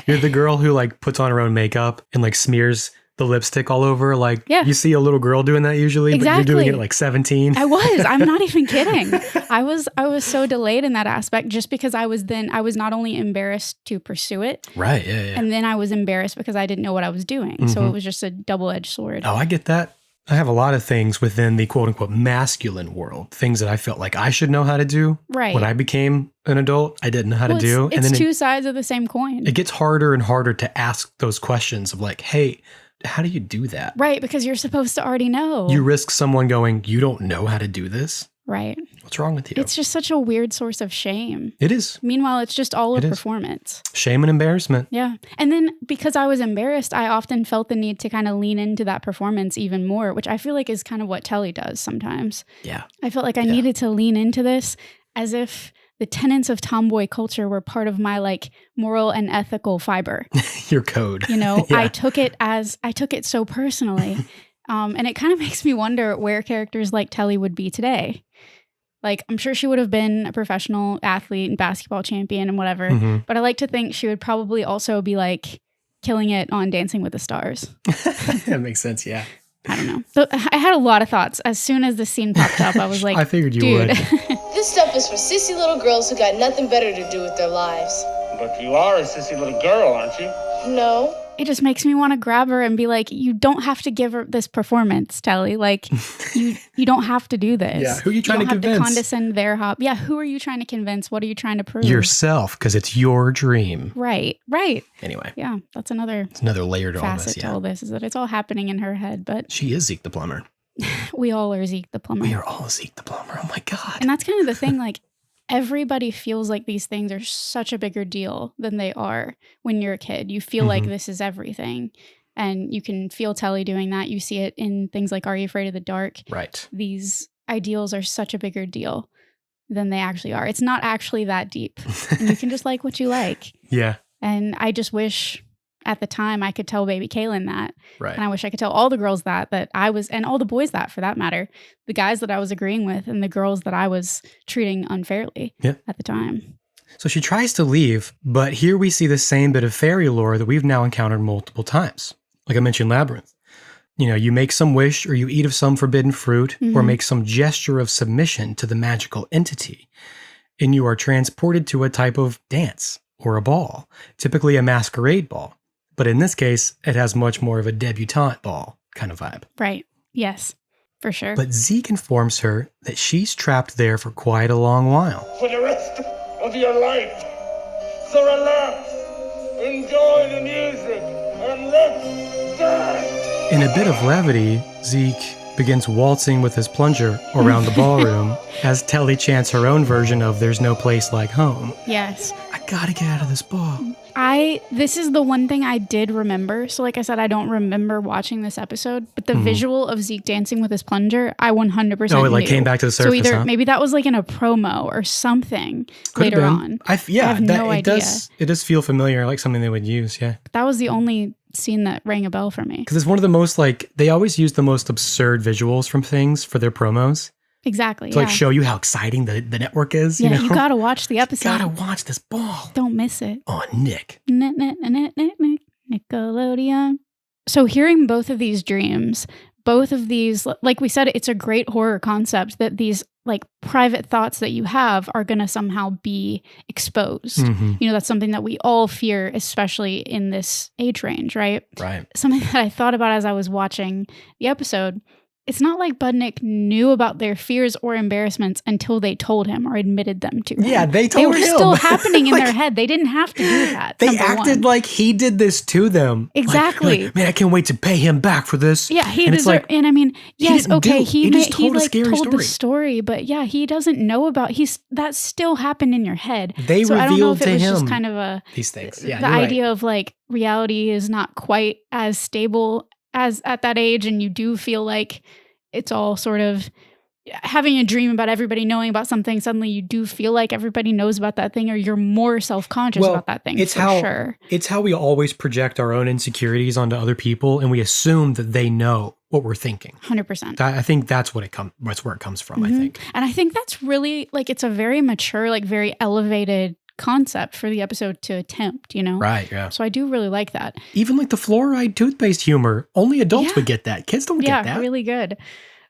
You're the girl who like puts on her own makeup and like smears the lipstick all over. Like you see a little girl doing that usually, but you're doing it at like 17. I was. I'm not even kidding. I was so delayed in that aspect just because I was not only embarrassed to pursue it. Right. Yeah. And then I was embarrassed because I didn't know what I was doing. Mm-hmm. So it was just a double-edged sword. Oh, I get that. I have a lot of things within the quote unquote masculine world, things that I felt like I should know how to do. Right. When I became an adult, I didn't know how to do. It's then two sides of the same coin. It gets harder and harder to ask those questions of like, hey, how do you do that? Right, because you're supposed to already know. You risk someone going, you don't know how to do this? Right. What's wrong with you? It's just such a weird source of shame. It is. Meanwhile, it's just all a performance. Shame and embarrassment. Yeah. And then because I was embarrassed, I often felt the need to kind of lean into that performance even more, which I feel like is kind of what Telly does sometimes. Yeah. I felt like I needed to lean into this as if the tenets of tomboy culture were part of my like moral and ethical fiber. Your code. Yeah. I took it so personally. And it kind of makes me wonder where characters like Telly would be today. Like, I'm sure she would have been a professional athlete and basketball champion and whatever. Mm-hmm. But I like to think she would probably also be like killing it on Dancing with the Stars. That makes sense. Yeah. I don't know. So I had a lot of thoughts. As soon as the scene popped up, I was like, I figured you would. This stuff is for sissy little girls who got nothing better to do with their lives. But you are a sissy little girl, aren't you? No. It just makes me want to grab her and be like, you don't have to give her this performance, Telly. Like, you don't have to do this. Yeah, who are you trying to convince? You don't have to condescend their hop. Yeah, who are you trying to convince? What are you trying to prove? Yourself, because it's your dream. Right. Anyway. Yeah, that's another layer to all this. Facet to all this is that it's all happening in her head, but... She is Zeke the Plumber. We all are Zeke the Plumber. We are all Zeke the Plumber. Oh my God. And that's kind of the thing, like, everybody feels like these things are such a bigger deal than they are when you're a kid. You feel like this is everything. And you can feel Telly doing that. You see it in things like Are You Afraid of the Dark? Right. These ideals are such a bigger deal than they actually are. It's not actually that deep. And you can just like what you like. Yeah. And I just wish at the time I could tell baby Kalyn that. Right. And I wish I could tell all the girls that I was, and all the boys that for that matter, the guys that I was agreeing with and the girls that I was treating unfairly at the time. So she tries to leave, but here we see the same bit of fairy lore that we've now encountered multiple times. Like I mentioned, Labyrinth. You make some wish or you eat of some forbidden fruit or make some gesture of submission to the magical entity, and you are transported to a type of dance or a ball, typically a masquerade ball. But in this case, it has much more of a debutante ball kind of vibe. Right. Yes, for sure. But Zeke informs her that she's trapped there for quite a long while. For the rest of your life. So relax, enjoy the music, and let's dance. In a bit of levity, Zeke begins waltzing with his plunger around the ballroom as Telly chants her own version of There's No Place Like Home. Yes. I gotta get out of this ball. This is the one thing I did remember. So like I said, I don't remember watching this episode, but the visual of Zeke dancing with his plunger, I 100% Oh, it like knew. came back to the surface, So either maybe maybe that was like in a promo or something Could later have on. been. I have no idea. It does feel familiar, like something they would use, yeah. That was the only scene that rang a bell for me. Because it's one of the most they always use the most absurd visuals from things for their promos. Exactly. To show you how exciting the network is. Yeah, you gotta watch the episode. You gotta watch this ball. Don't miss it. On Nick. Nickelodeon. So hearing both of these dreams both of these, like we said, it's a great horror concept that these like private thoughts that you have are going to somehow be exposed. Mm-hmm. You know, that's something that we all fear, especially in this age range, right? Right. Something that I thought about as I was watching the episode. It's not like Budnick knew about their fears or embarrassments until they told him or admitted them to him. Yeah, they told him. They were still happening in Like, their head. They didn't have to do that. They number acted one. like he did this to them. Exactly. Like, man, I can't wait to pay him back for this. Yeah, he and deserved. it's like, And I mean, yes, didn't okay, do. He just told a like scary told story. the story, but yeah, he doesn't know about. That still happened in your head. They so I don't know revealed if to it was him just kind of these things. Yeah, the you're right. idea of like reality is not quite as stable as at that age, and you do feel like it's all sort of having a dream about everybody knowing about something. Suddenly you do feel like everybody knows about that thing, or you're more self-conscious about that thing. It's sure. It's how we always project our own insecurities onto other people, and we assume that they know what we're thinking. 100%. I think that's where it comes from. I think, And I think that's really like, it's a very mature, like very elevated concept for the episode to attempt, you know? right? Yeah. So I do really like that. Even like the fluoride toothpaste humor, only adults would get that. Kids don't get that. Yeah, really good.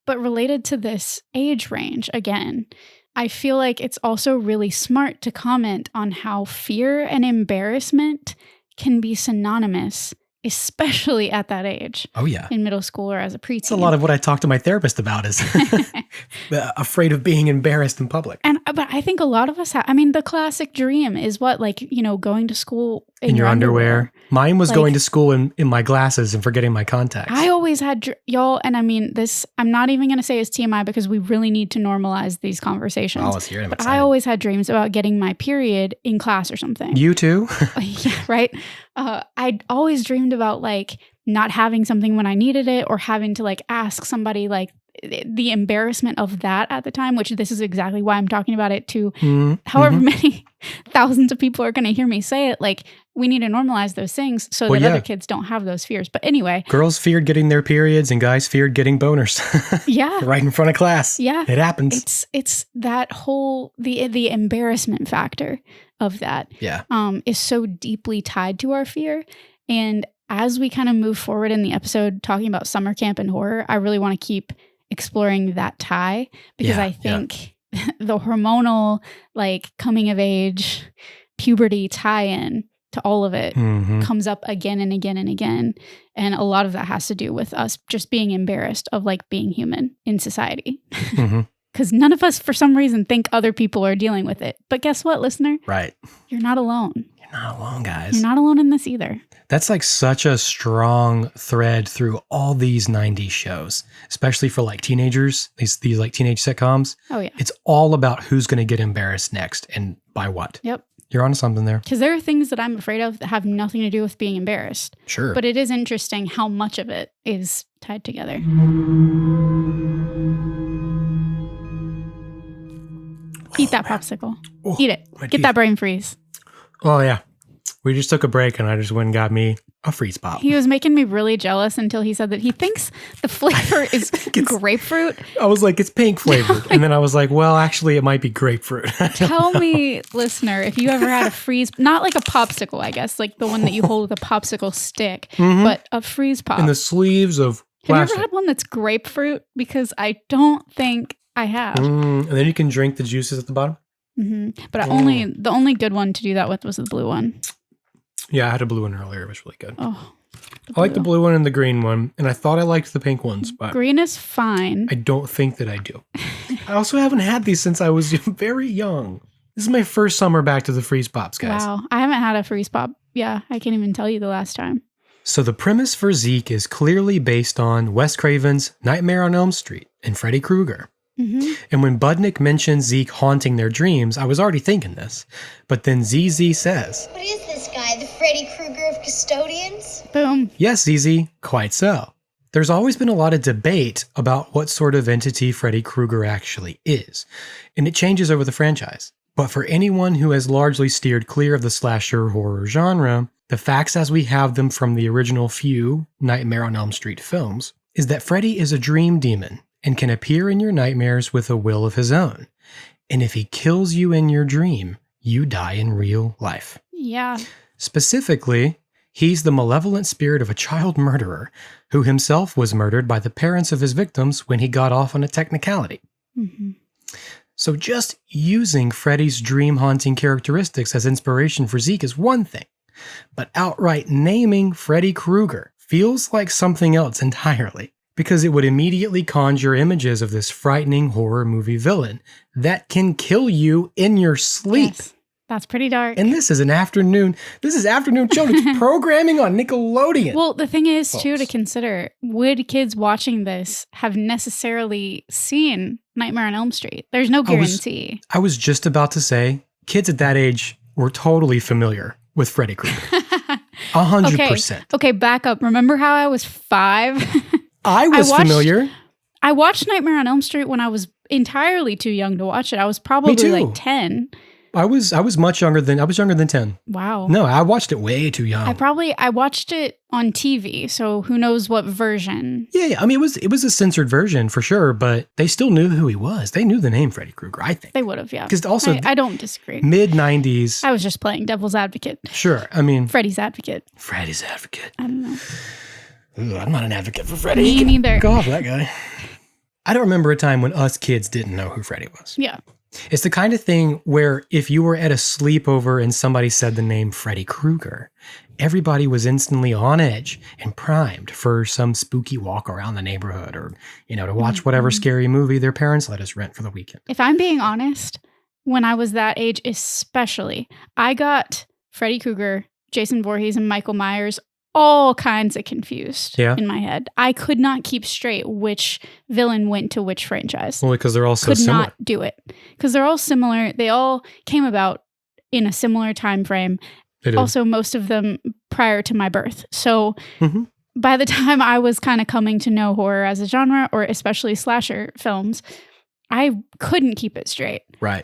But related to this age range, again, I feel like it's also really smart to comment on how fear and embarrassment can be synonymous, especially at that age. Oh yeah. In middle school or as a preteen. It's a lot of what I talk to my therapist about is afraid of being embarrassed in public. But I think a lot of us have, I mean, the classic dream is what, like, you know, going to school in your underwear. Mine was like, going to school in my glasses and forgetting my contacts. I always had, y'all, and I mean, this, I'm not even going to say it's TMI because we really need to normalize these conversations. Oh, let's hear it. I'm But excited. I always had dreams about getting my period in class or something. You too? Yeah, right? I'd always dreamed about like not having something when I needed it, or having to like ask somebody, like the embarrassment of that at the time, which this is exactly why I'm talking about it to however many thousands of people are going to hear me say it. Like, we need to normalize those things so that other kids don't have those fears. But anyway. Girls feared getting their periods and guys feared getting boners. Yeah. Right in front of class. Yeah. It happens. It's that whole, the embarrassment factor of that is so deeply tied to our fear. And as we kind of move forward in the episode talking about summer camp and horror, I really want to keep exploring that tie, because I think the hormonal, like, coming of age, puberty tie-in to all of it comes up again and again and again. And a lot of that has to do with us just being embarrassed of like being human in society. Because none of us, for some reason, think other people are dealing with it. But guess what, listener? Right. You're not alone. You're not alone, guys. You're not alone in this either. That's like such a strong thread through all these 90s shows, especially for like teenagers, these like teenage sitcoms. Oh, yeah. It's all about who's going to get embarrassed next and by what. Yep. You're onto something there. Because there are things that I'm afraid of that have nothing to do with being embarrassed. Sure. But it is interesting how much of it is tied together. Eat that popsicle. Oh, Eat it. my Get teeth. that brain freeze. Oh, yeah. We just took a break and I just went and got me a freeze pop. He was making me really jealous until he said that he thinks the flavor is grapefruit. I was like, it's pink flavored. And then I was like, well, actually, it might be grapefruit. Tell me, listener, if you ever had a freeze, not like a popsicle, I guess, like the one that you hold with a popsicle stick, but a freeze pop. In the sleeves of Have plastic. you ever had one that's grapefruit? Because I don't think I have. And then you can drink the juices at the bottom. But the only good one to do that with was the blue one. Yeah, I had a blue one earlier. It was really good. Oh, I like the blue one and the green one. And I thought I liked the pink ones, but green is fine. I don't think that I do. I also haven't had these since I was very young. This is my first summer back to the freeze pops, guys. Wow, I haven't had a freeze pop. Yeah, I can't even tell you the last time. So the premise for Zeke is clearly based on Wes Craven's Nightmare on Elm Street and Freddy Krueger. And when Budnick mentioned Zeke haunting their dreams, I was already thinking this. But then ZZ says, What is this guy, the Freddy Krueger of custodians? Boom. yes, ZZ, quite so. There's always been a lot of debate about what sort of entity Freddy Krueger actually is, and it changes over the franchise. But for anyone who has largely steered clear of the slasher horror genre, the facts as we have them from the original few Nightmare on Elm Street films is that Freddy is a dream demon and can appear in your nightmares with a will of his own. And if he kills you in your dream, you die in real life. Yeah. Specifically, He's the malevolent spirit of a child murderer who himself was murdered by the parents of his victims when he got off on a technicality. Mm-hmm. So just using Freddy's dream-haunting characteristics as inspiration for Zeke is one thing, but outright naming Freddy Krueger feels like something else entirely, because it would immediately conjure images of this frightening horror movie villain that can kill you in your sleep. Yes, that's pretty dark. And this is afternoon children's programming on Nickelodeon. Well, the thing is, too, to Folks. consider, would kids watching this have necessarily seen Nightmare on Elm Street? There's no guarantee. I was just about to say, kids at that age were totally familiar with Freddy Krueger. 100%. Okay, back up. Remember how I was 5? I was familiar. I watched Nightmare on Elm Street when I was entirely too young to watch it. I was probably too. like 10. I was younger than 10. Wow. No, I watched it way too young. I watched it on TV, so who knows what version. Yeah. I mean, it was a censored version for sure, but they still knew who he was. They knew the name Freddy Krueger, I think. They would have, yeah. Because also, I don't disagree. mid-90s. I was just playing devil's advocate. Sure. I mean, Freddy's advocate. Freddy's advocate. I don't know. Ooh, I'm not an advocate for Freddy. Me neither. Go off that guy. I don't remember a time when us kids didn't know who Freddy was. Yeah. It's the kind of thing where if you were at a sleepover and somebody said the name Freddy Krueger, everybody was instantly on edge and primed for some spooky walk around the neighborhood or, to watch whatever scary movie their parents let us rent for the weekend. If I'm being honest, when I was that age especially, I got Freddy Krueger, Jason Voorhees, and Michael Myers all kinds of confused in my head. I could not keep straight which villain went to which franchise. Well, because they're all so could similar. not do it. Because they're all similar. They all came about in a similar time frame. They did. Also, most of them prior to my birth. So Mhm. by the time I was kind of coming to know horror as a genre, or especially slasher films, I couldn't keep it straight. Right.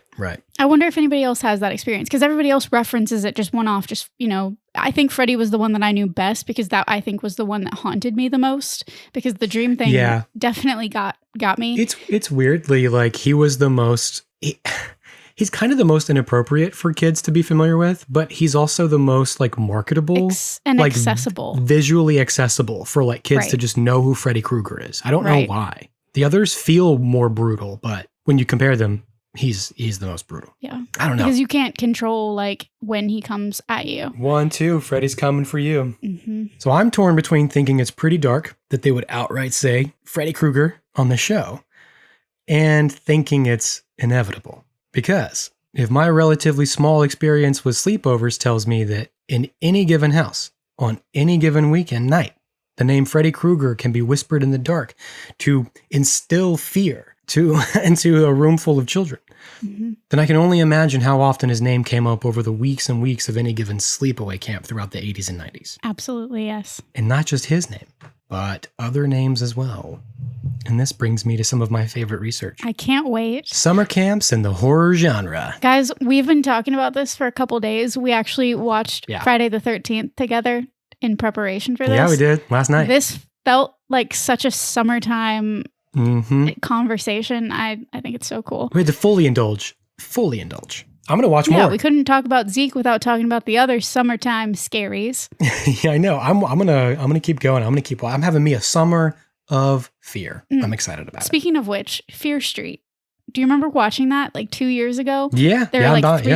I wonder if anybody else has that experience, because everybody else references it just one off. Just, I think Freddy was the one that I knew best, because that I think was the one that haunted me the most, because the dream thing definitely got me. It's weirdly like he was the most... He's kind of the most inappropriate for kids to be familiar with, but he's also the most like marketable and like, accessible. Visually accessible for like kids to just know who Freddy Krueger is. I don't know why. The others feel more brutal, but when you compare them, he's the most brutal. Yeah. I don't know. Because you can't control like when he comes at you. 1, 2, Freddy's coming for you. Mm-hmm. So I'm torn between thinking it's pretty dark that they would outright say Freddy Krueger on the show and thinking it's inevitable. Because if my relatively small experience with sleepovers tells me that in any given house, on any given weekend night, the name Freddy Krueger can be whispered in the dark to instill fear into a room full of children, then I can only imagine how often his name came up over the weeks and weeks of any given sleepaway camp throughout the 80s and 90s. Absolutely, yes. And not just his name, but other names as well. And this brings me to some of my favorite research. I can't wait. Summer camps and the horror genre. Guys, we've been talking about this for a couple days. We actually watched Friday the 13th together in preparation for this. Yeah, we did. Last night. This felt like such a summertime conversation. I think it's so cool. We had to fully indulge. I'm going to watch more. Yeah, we couldn't talk about Zeke without talking about the other summertime scaries. Yeah, I know. I'm gonna keep going. I'm having me a summer of fear. I'm excited about it. Speaking of which, Fear Street. Do you remember watching that like 2 years ago? Yeah, There were like 3.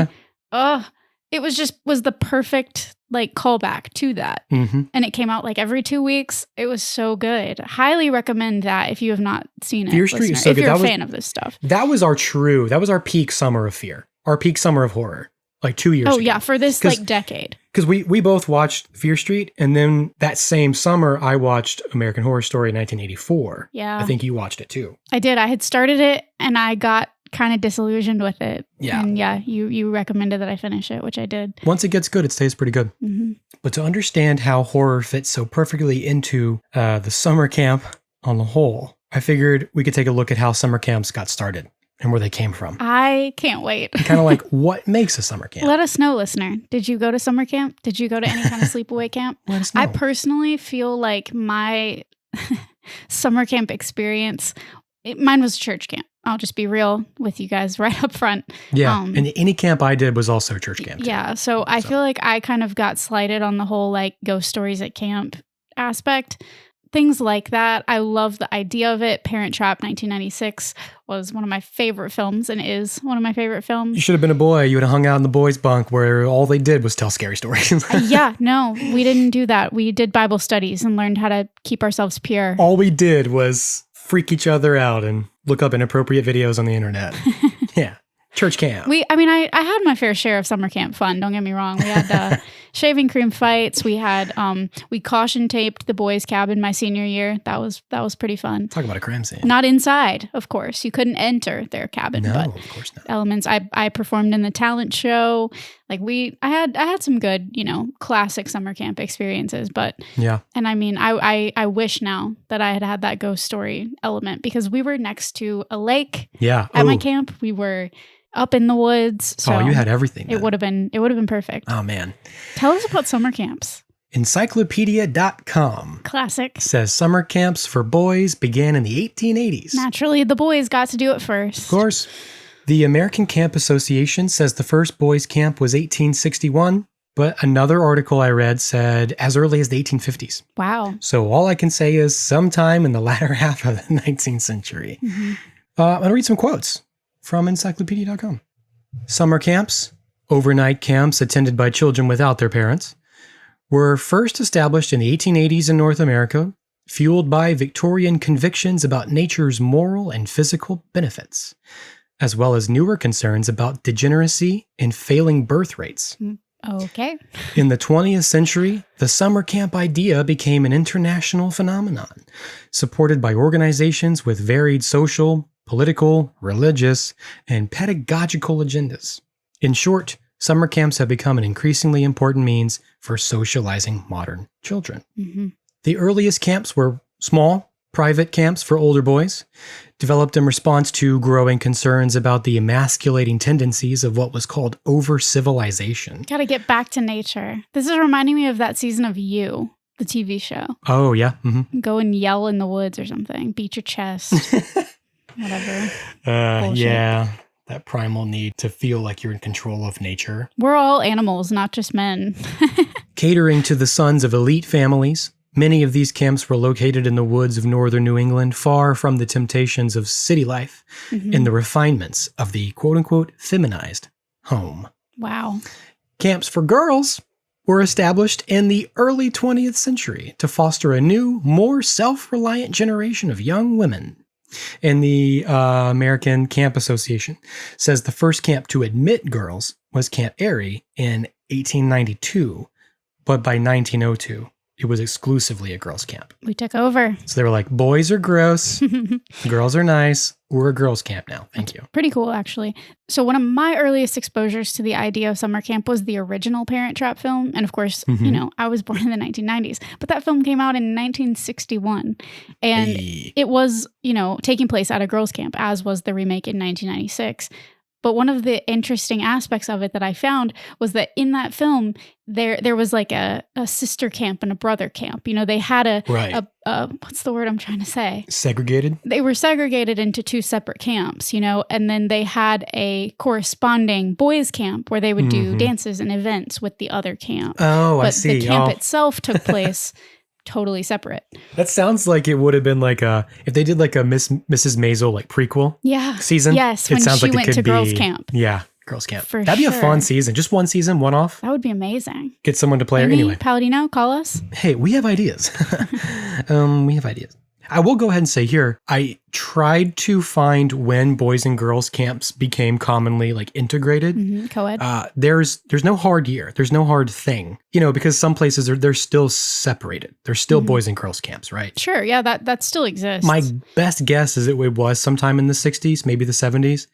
Yeah. It was the perfect like callback to that. Mm-hmm. And it came out like every 2 weeks. It was so good. Highly recommend that if you have not seen it. Fear Street is so if good. you're a fan of this stuff. That was our peak summer of fear. Our peak summer of horror. Like 2 years ago. Oh yeah, for this like decade. Because we both watched Fear Street, and then that same summer I watched American Horror Story 1984. Yeah. I think you watched it too. I did. I had started it and I got kind of disillusioned with it. Yeah. And yeah, you recommended that I finish it, which I did. Once it gets good, it stays pretty good. Mm-hmm. But to understand how horror fits so perfectly into the summer camp on the whole, I figured we could take a look at how summer camps got started and where they came from. I can't wait. Kind of like what makes a summer camp. Let us know, listener. Did you go to summer camp? Did you go to any kind of sleepaway camp? Let us know. I personally feel like my summer camp experience, mine was church camp. I'll just be real with you guys right up front. Yeah. And any camp I did was also church camp. Yeah. So I feel like I kind of got slighted on the whole like ghost stories at camp aspect. Things like that. I love the idea of it. Parent Trap 1996 was one of my favorite films and is one of my favorite films. You should have been a boy. You would have hung out in the boys' bunk where all they did was tell scary stories. Yeah, no, we didn't do that. We did Bible studies and learned how to keep ourselves pure. All we did was freak each other out and look up inappropriate videos on the internet. Yeah. Church camp. I had my fair share of summer camp fun. Don't get me wrong. We had shaving cream fights. We had we caution taped the boys' cabin my senior year. That was pretty fun. Talk about a crime scene. Not inside, of course. You couldn't enter their cabin. No, but of course not. Elements. I performed in the talent show. Like I had some good, classic summer camp experiences. But yeah. And I wish now that I had that ghost story element because we were next to a lake. Yeah. At my camp, we were up in the woods. So you had everything. It would have been perfect. Oh man. Tell us about summer camps. Encyclopedia.com Classic. says summer camps for boys began in the 1880s. Naturally, the boys got to do it first. Of course. The American Camp Association says the first boys' camp was 1861, but another article I read said as early as the 1850s. Wow. So all I can say is sometime in the latter half of the 19th century. Mm-hmm. I'm going to read some quotes from encyclopedia.com. Summer camps, overnight camps attended by children without their parents, were first established in the 1880s in North America, fueled by Victorian convictions about nature's moral and physical benefits, as well as newer concerns about degeneracy and failing birth rates. Okay. In the 20th century, the summer camp idea became an international phenomenon, supported by organizations with varied social, political, religious, and pedagogical agendas. In short, summer camps have become an increasingly important means for socializing modern children. Mm-hmm. The earliest camps were small, private camps for older boys, developed in response to growing concerns about the emasculating tendencies of what was called over-civilization. Gotta get back to nature. This is reminding me of that season of You, the TV show. Oh, yeah. Mm-hmm. Go and yell in the woods or something. Beat your chest. Whatever. Yeah. That primal need to feel like you're in control of nature. We're all animals, not just men. Catering to the sons of elite families, many of these camps were located in the woods of northern New England, far from the temptations of city life and the refinements of the quote-unquote feminized home. Wow. Camps for girls were established in the early 20th century to foster a new, more self-reliant generation of young women. And the American Camp Association says the first camp to admit girls was Camp Airy in 1892, but by 1902, it was exclusively a girls' camp. We took over. So they were like, boys are gross, girls are nice, we're a girls' camp now. Thank you. Pretty cool, actually. So one of my earliest exposures to the idea of summer camp was the original Parent Trap film. And of course, I was born in the 1990s, but that film came out in 1961. And it was, taking place at a girls' camp, as was the remake in 1996. But one of the interesting aspects of it that I found was that in that film, there was like a sister camp and a brother camp. They had a what's the word I'm trying to say? Segregated? They were segregated into two separate camps, and then they had a corresponding boys camp where they would do dances and events with the other camp. Oh, but I see. The camp itself took place totally separate. That sounds like it would have been like if they did like a Mrs. Maisel like prequel season. Yes, it when sounds she like went to girls' camp. Yeah, girls' camp. That'd be a fun season. Just one season, one off. That would be amazing. Get someone to play her Amy, anyway. Palladino, call us. Hey, we have ideas. We have ideas. I will go ahead and say here, I tried to find when boys and girls camps became commonly like integrated. Co-ed. There's no hard year. There's no hard thing, because some places they're still separated. There's still boys and girls camps, right? Sure. Yeah, that still exists. My best guess is it was sometime in the 60s, maybe the 70s,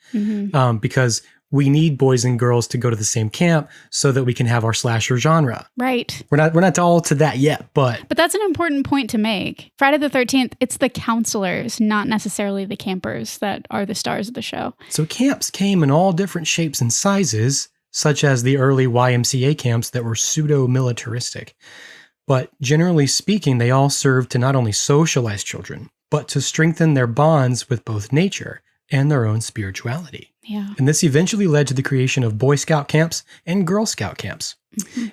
because we need boys and girls to go to the same camp so that we can have our slasher genre. Right. We're not all to that yet, but that's an important point to make. Friday the 13th, it's the counselors, not necessarily the campers, that are the stars of the show. So camps came in all different shapes and sizes, such as the early YMCA camps that were pseudo-militaristic. But generally speaking, they all served to not only socialize children, but to strengthen their bonds with both nature and their own spirituality. Yeah. And this eventually led to the creation of Boy Scout camps and Girl Scout camps.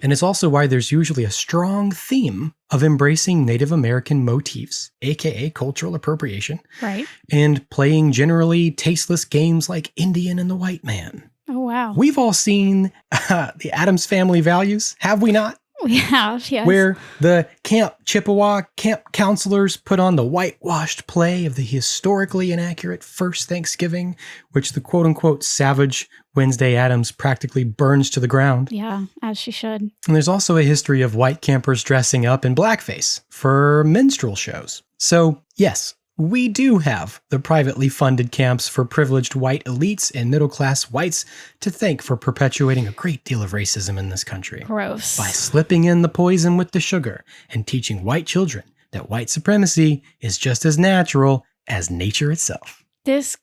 And it's also why there's usually a strong theme of embracing Native American motifs, aka cultural appropriation, Right. and playing generally tasteless games like Indian and the White Man. Oh, wow. We've all seen the Addams Family Values, have we not? We have, yes. Where the Camp Chippewa camp counselors put on the whitewashed play of the historically inaccurate First Thanksgiving, which the quote-unquote savage Wednesday Addams practically burns to the ground. Yeah, as she should. And there's also a history of white campers dressing up in blackface for minstrel shows. So, yes, we do have the privately funded camps for privileged white elites and middle-class whites to thank for perpetuating a great deal of racism in this country. Gross. By slipping in the poison with the sugar and teaching white children that white supremacy is just as natural as nature itself.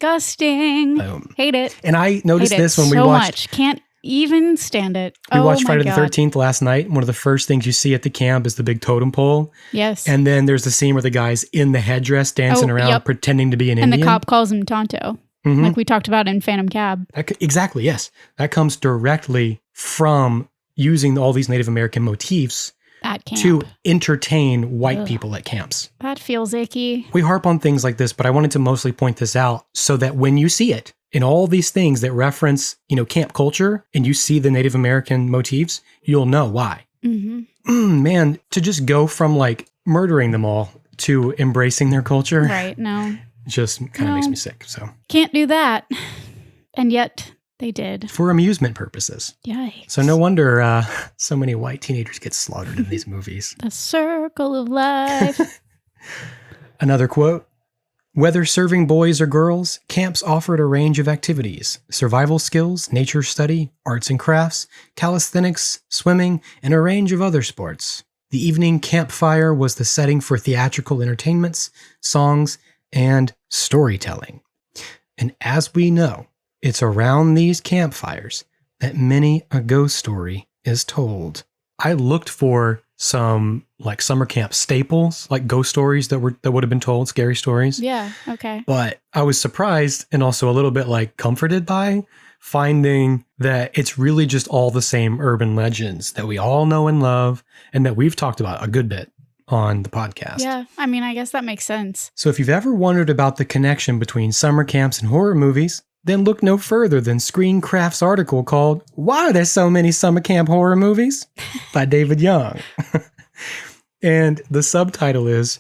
Disgusting. Boom. Hate it. And I noticed Hate it this when we so watched... much. Can't even stand it. We watched my Friday the God. 13th last night. One of the first things you see at the camp is the big totem pole. Yes. And then there's the scene where the guy's in the headdress dancing Oh, around yep. pretending to be an and Indian. the cop calls him Tonto, Mhm. like we talked about in Phantom Cab. Exactly, yes. That comes directly from using all these Native American motifs At camp. to entertain white Ugh. people at camps. That feels icky. We harp on things like this, but I wanted to mostly point this out so that when you see it in all these things that reference, camp culture, and you see the Native American motifs, you'll know why. Mm-hmm. Man, to just go from like murdering them all to embracing their culture Right. No. just kind of No. makes me sick. So, Can't do that. And yet they did. for amusement purposes. Yikes. So no wonder so many white teenagers get slaughtered in these movies. The circle of life. Another quote, whether serving boys or girls, camps offered a range of activities, survival skills, nature study, arts and crafts, calisthenics, swimming, and a range of other sports. The evening campfire was the setting for theatrical entertainments, songs, and storytelling. And as we know, it's around these campfires that many a ghost story is told. I looked for some like summer camp staples, like ghost stories that would have been told, scary stories. Yeah. Okay. But I was surprised and also a little bit like comforted by finding that it's really just all the same urban legends that we all know and love and that we've talked about a good bit on the podcast. Yeah. I mean, I guess that makes sense. So if you've ever wondered about the connection between summer camps and horror movies, then look no further than Screencraft's article called Why Are There So Many Summer Camp Horror Movies? By David Young. And the subtitle is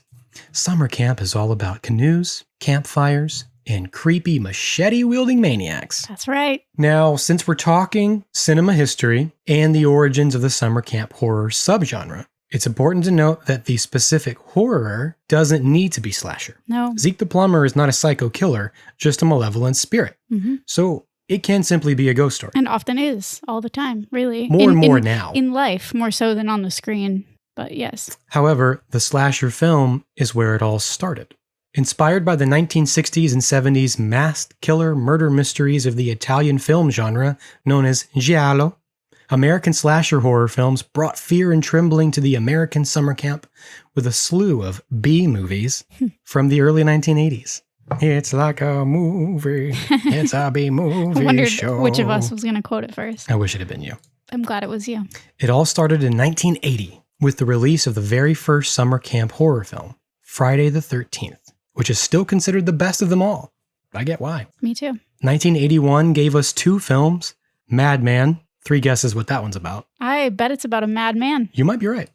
Summer Camp is all about canoes, campfires, and creepy machete-wielding maniacs. That's right. Now, since we're talking cinema history and the origins of the summer camp horror subgenre, it's important to note that the specific horror doesn't need to be slasher. No. Zeke the Plumber is not a psycho killer, just a malevolent spirit. Mm-hmm. So it can simply be a ghost story. And often is all the time, really. More and more now. In life, more so than on the screen. But yes. However, the slasher film is where it all started. Inspired by the 1960s and 70s masked killer murder mysteries of the Italian film genre known as giallo, American slasher horror films brought fear and trembling to the American summer camp with a slew of B movies from the early 1980s. It's like a movie. It's a B movie I wondered show. which of us was going to quote it first. I wish it had been you. I'm glad it was you. It all started in 1980 with the release of the very first summer camp horror film, Friday the 13th, which is still considered the best of them all. I get why. Me too. 1981 gave us two films, Madman, 3 guesses what that one's about. I bet it's about a madman. You might be right.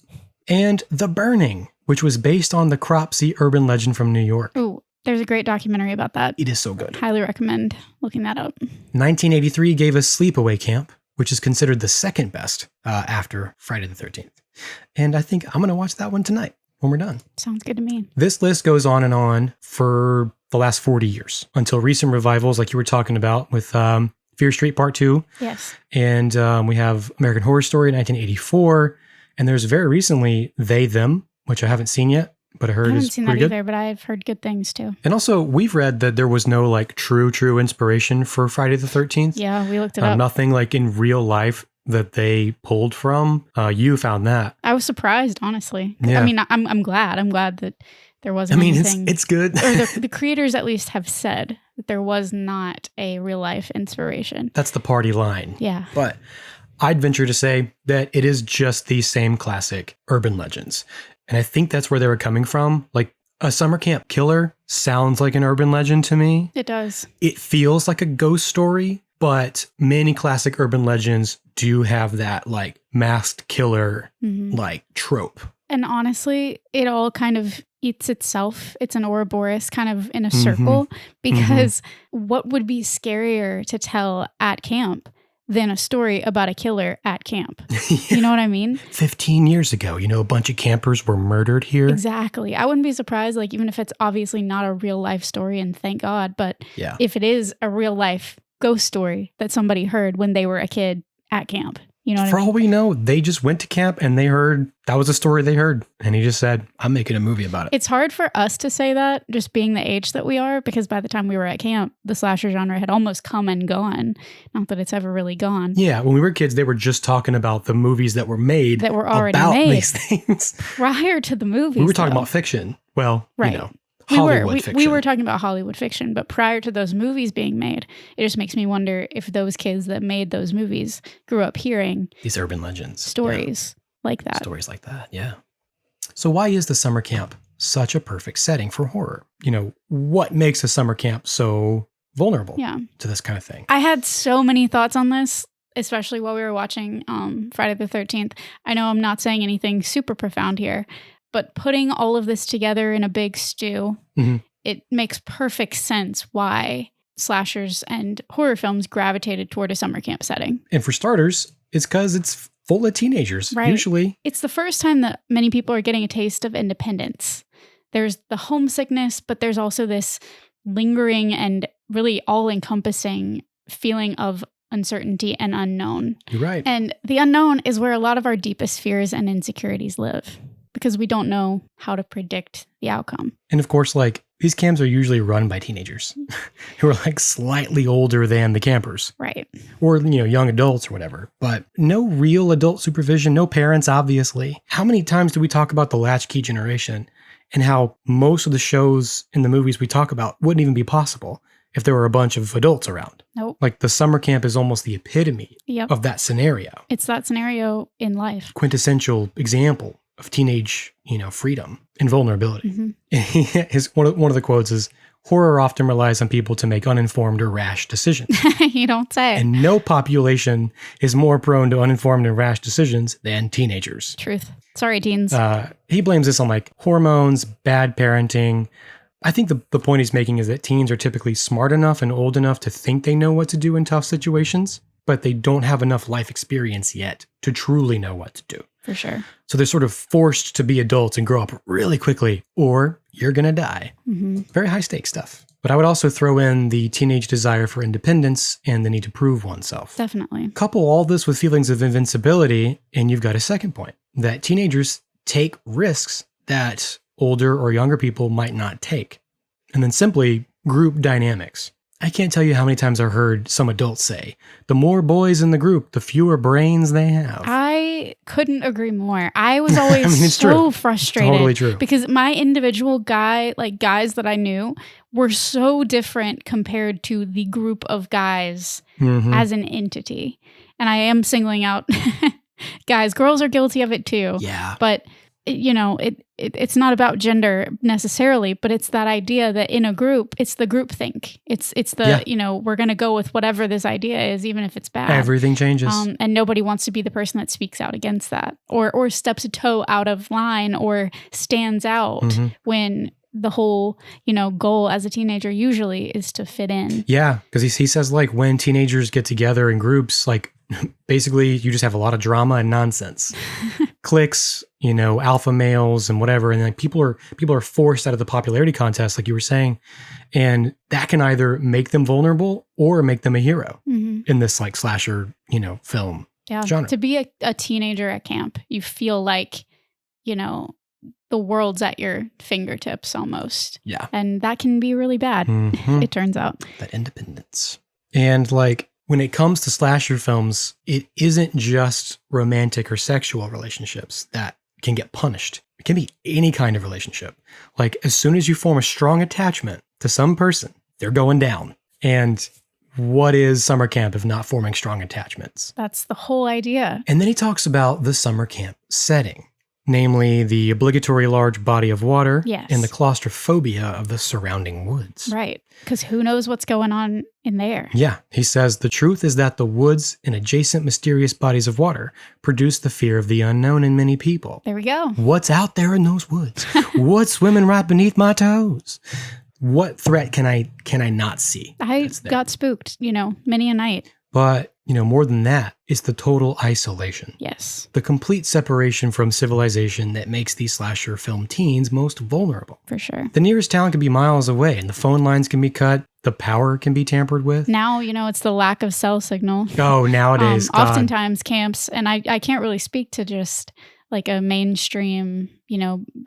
And The Burning, which was based on the Cropsey urban legend from New York. Ooh, there's a great documentary about that. It is so good. Highly recommend looking that up. 1983 gave us Sleepaway Camp, which is considered the second best after Friday the 13th. And I think I'm going to watch that one tonight when we're done. Sounds good to me. This list goes on and on for the last 40 years until recent revivals like you were talking about with Fear Street Part 2. Yes. And we have American Horror Story 1984. And there's very recently They, Them, which I haven't seen yet, but I heard I haven't is seen pretty that good. either, but I've heard good things too. And also, we've read that there was no like true inspiration for Friday the 13th. Yeah, we looked it up. Nothing like in real life that they pulled from. You found that. I was surprised, honestly. Yeah. I mean, I'm glad. I'm glad that there wasn't anything. it's good. Or the creators at least have said that there was not a real life inspiration. That's the party line. Yeah. But I'd venture to say that it is just the same classic urban legends. And I think that's where they were coming from. Like, a summer camp killer sounds like an urban legend to me. It does. It feels like a ghost story, but many classic urban legends do have that like masked killer like trope. And honestly, it all kind of eats itself. It's an Ouroboros kind of in a circle, because what would be scarier to tell at camp than a story about a killer at camp? You know what I mean? 15 years ago, a bunch of campers were murdered here. Exactly. I wouldn't be surprised, like, even if it's obviously not a real life story, and thank God, but Yeah. if it is a real life ghost story that somebody heard when they were a kid at camp, you know what For I mean? all we know, they just went to camp and they heard, that was a story they heard. And he just said, I'm making a movie about it. It's hard for us to say that, just being the age that we are, because by the time we were at camp, the slasher genre had almost come and gone. Not that it's ever really gone. Yeah, when we were kids, they were just talking about the movies that were made That were already about made. these things. Prior to the movies, We were talking though. about fiction. Well, Right. Hollywood fiction. We were talking about Hollywood fiction, but prior to those movies being made, it just makes me wonder if those kids that made those movies grew up hearing these urban legends. stories like that. Stories like that, yeah. So why is the summer camp such a perfect setting for horror? What makes a summer camp so vulnerable Yeah. to this kind of thing? I had so many thoughts on this, especially while we were watching Friday the 13th. I know I'm not saying anything super profound here, but putting all of this together in a big stew, it makes perfect sense why slashers and horror films gravitated toward a summer camp setting. And for starters, it's because it's full of teenagers, Right. usually. It's the first time that many people are getting a taste of independence. There's the homesickness, but there's also this lingering and really all-encompassing feeling of uncertainty and unknown. You're right. And the unknown is where a lot of our deepest fears and insecurities live, because we don't know how to predict the outcome. And of course, like, these camps are usually run by teenagers who are like slightly older than the campers. Right. Or, young adults or whatever. But no real adult supervision, no parents, obviously. How many times do we talk about the latchkey generation and how most of the shows and the movies we talk about wouldn't even be possible if there were a bunch of adults around? Nope. Like, the summer camp is almost the epitome Yep. of that scenario. It's that scenario in life. Quintessential example of teenage, freedom and vulnerability. One of the quotes is, horror often relies on people to make uninformed or rash decisions. You don't say. And no population is more prone to uninformed and rash decisions than teenagers. Truth. Sorry, teens. He blames this on like hormones, bad parenting. I think the point he's making is that teens are typically smart enough and old enough to think they know what to do in tough situations, but they don't have enough life experience yet to truly know what to do. For sure. So they're sort of forced to be adults and grow up really quickly, or you're going to die. Very high stakes stuff. But I would also throw in the teenage desire for independence and the need to prove oneself. Definitely. Couple all this with feelings of invincibility, and you've got a second point, that teenagers take risks that older or younger people might not take. And then simply group dynamics. I can't tell you how many times I've heard some adults say, the more boys in the group, the fewer brains they have. I couldn't agree more. I was always it's so true. frustrated. Totally true. Because my individual guys that I knew were so different compared to the group of guys as an entity. And I am singling out guys. Girls are guilty of it too. Yeah. But it's not about gender necessarily, but it's that idea that in a group, it's the group think. It's the, we're going to go with whatever this idea is, even if it's bad. Everything changes. And nobody wants to be the person that speaks out against that or steps a toe out of line or stands out when the whole, goal as a teenager usually is to fit in. Yeah, because he says, like, when teenagers get together in groups, like, basically you just have a lot of drama and nonsense. Cliques, alpha males and whatever. And like people are forced out of the popularity contest, like you were saying. And that can either make them vulnerable or make them a hero in this like slasher, film genre. To be a teenager at camp, you feel like, the world's at your fingertips almost. Yeah. And that can be really bad, it turns out. That independence. And like, when it comes to slasher films, it isn't just romantic or sexual relationships that can get punished. It can be any kind of relationship. Like, as soon as you form a strong attachment to some person, they're going down. And what is summer camp if not forming strong attachments? That's the whole idea. And then he talks about the summer camp setting, namely the obligatory large body of water Yes. and the claustrophobia of the surrounding woods. Right. Because who knows what's going on in there? Yeah, he says the truth is that the woods and adjacent mysterious bodies of water produce the fear of the unknown in many people. There we go. What's out there in those woods? What's swimming right beneath my toes? What threat can I not see? I that's there? got spooked, many a night. But, more than that, it's the total isolation. Yes, The complete separation from civilization that makes these slasher film teens most vulnerable. for sure. The nearest town can be miles away, and the phone lines can be cut, the power can be tampered with. Now, it's the lack of cell signal. Oh, nowadays, God. Oftentimes camps, and I can't really speak to just like a mainstream,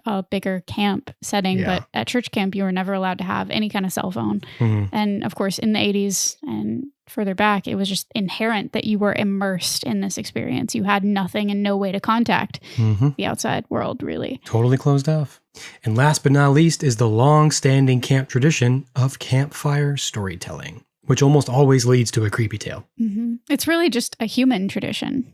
a bigger camp setting, Yeah. but at church camp, you were never allowed to have any kind of cell phone. Mhm. And of course, in the 80s and further back, it was just inherent that you were immersed in this experience. You had nothing and no way to contact Mhm. the outside world, really. Totally closed off. And last but not least is the long-standing camp tradition of campfire storytelling, which almost always leads to a creepy tale. It's really just a human tradition.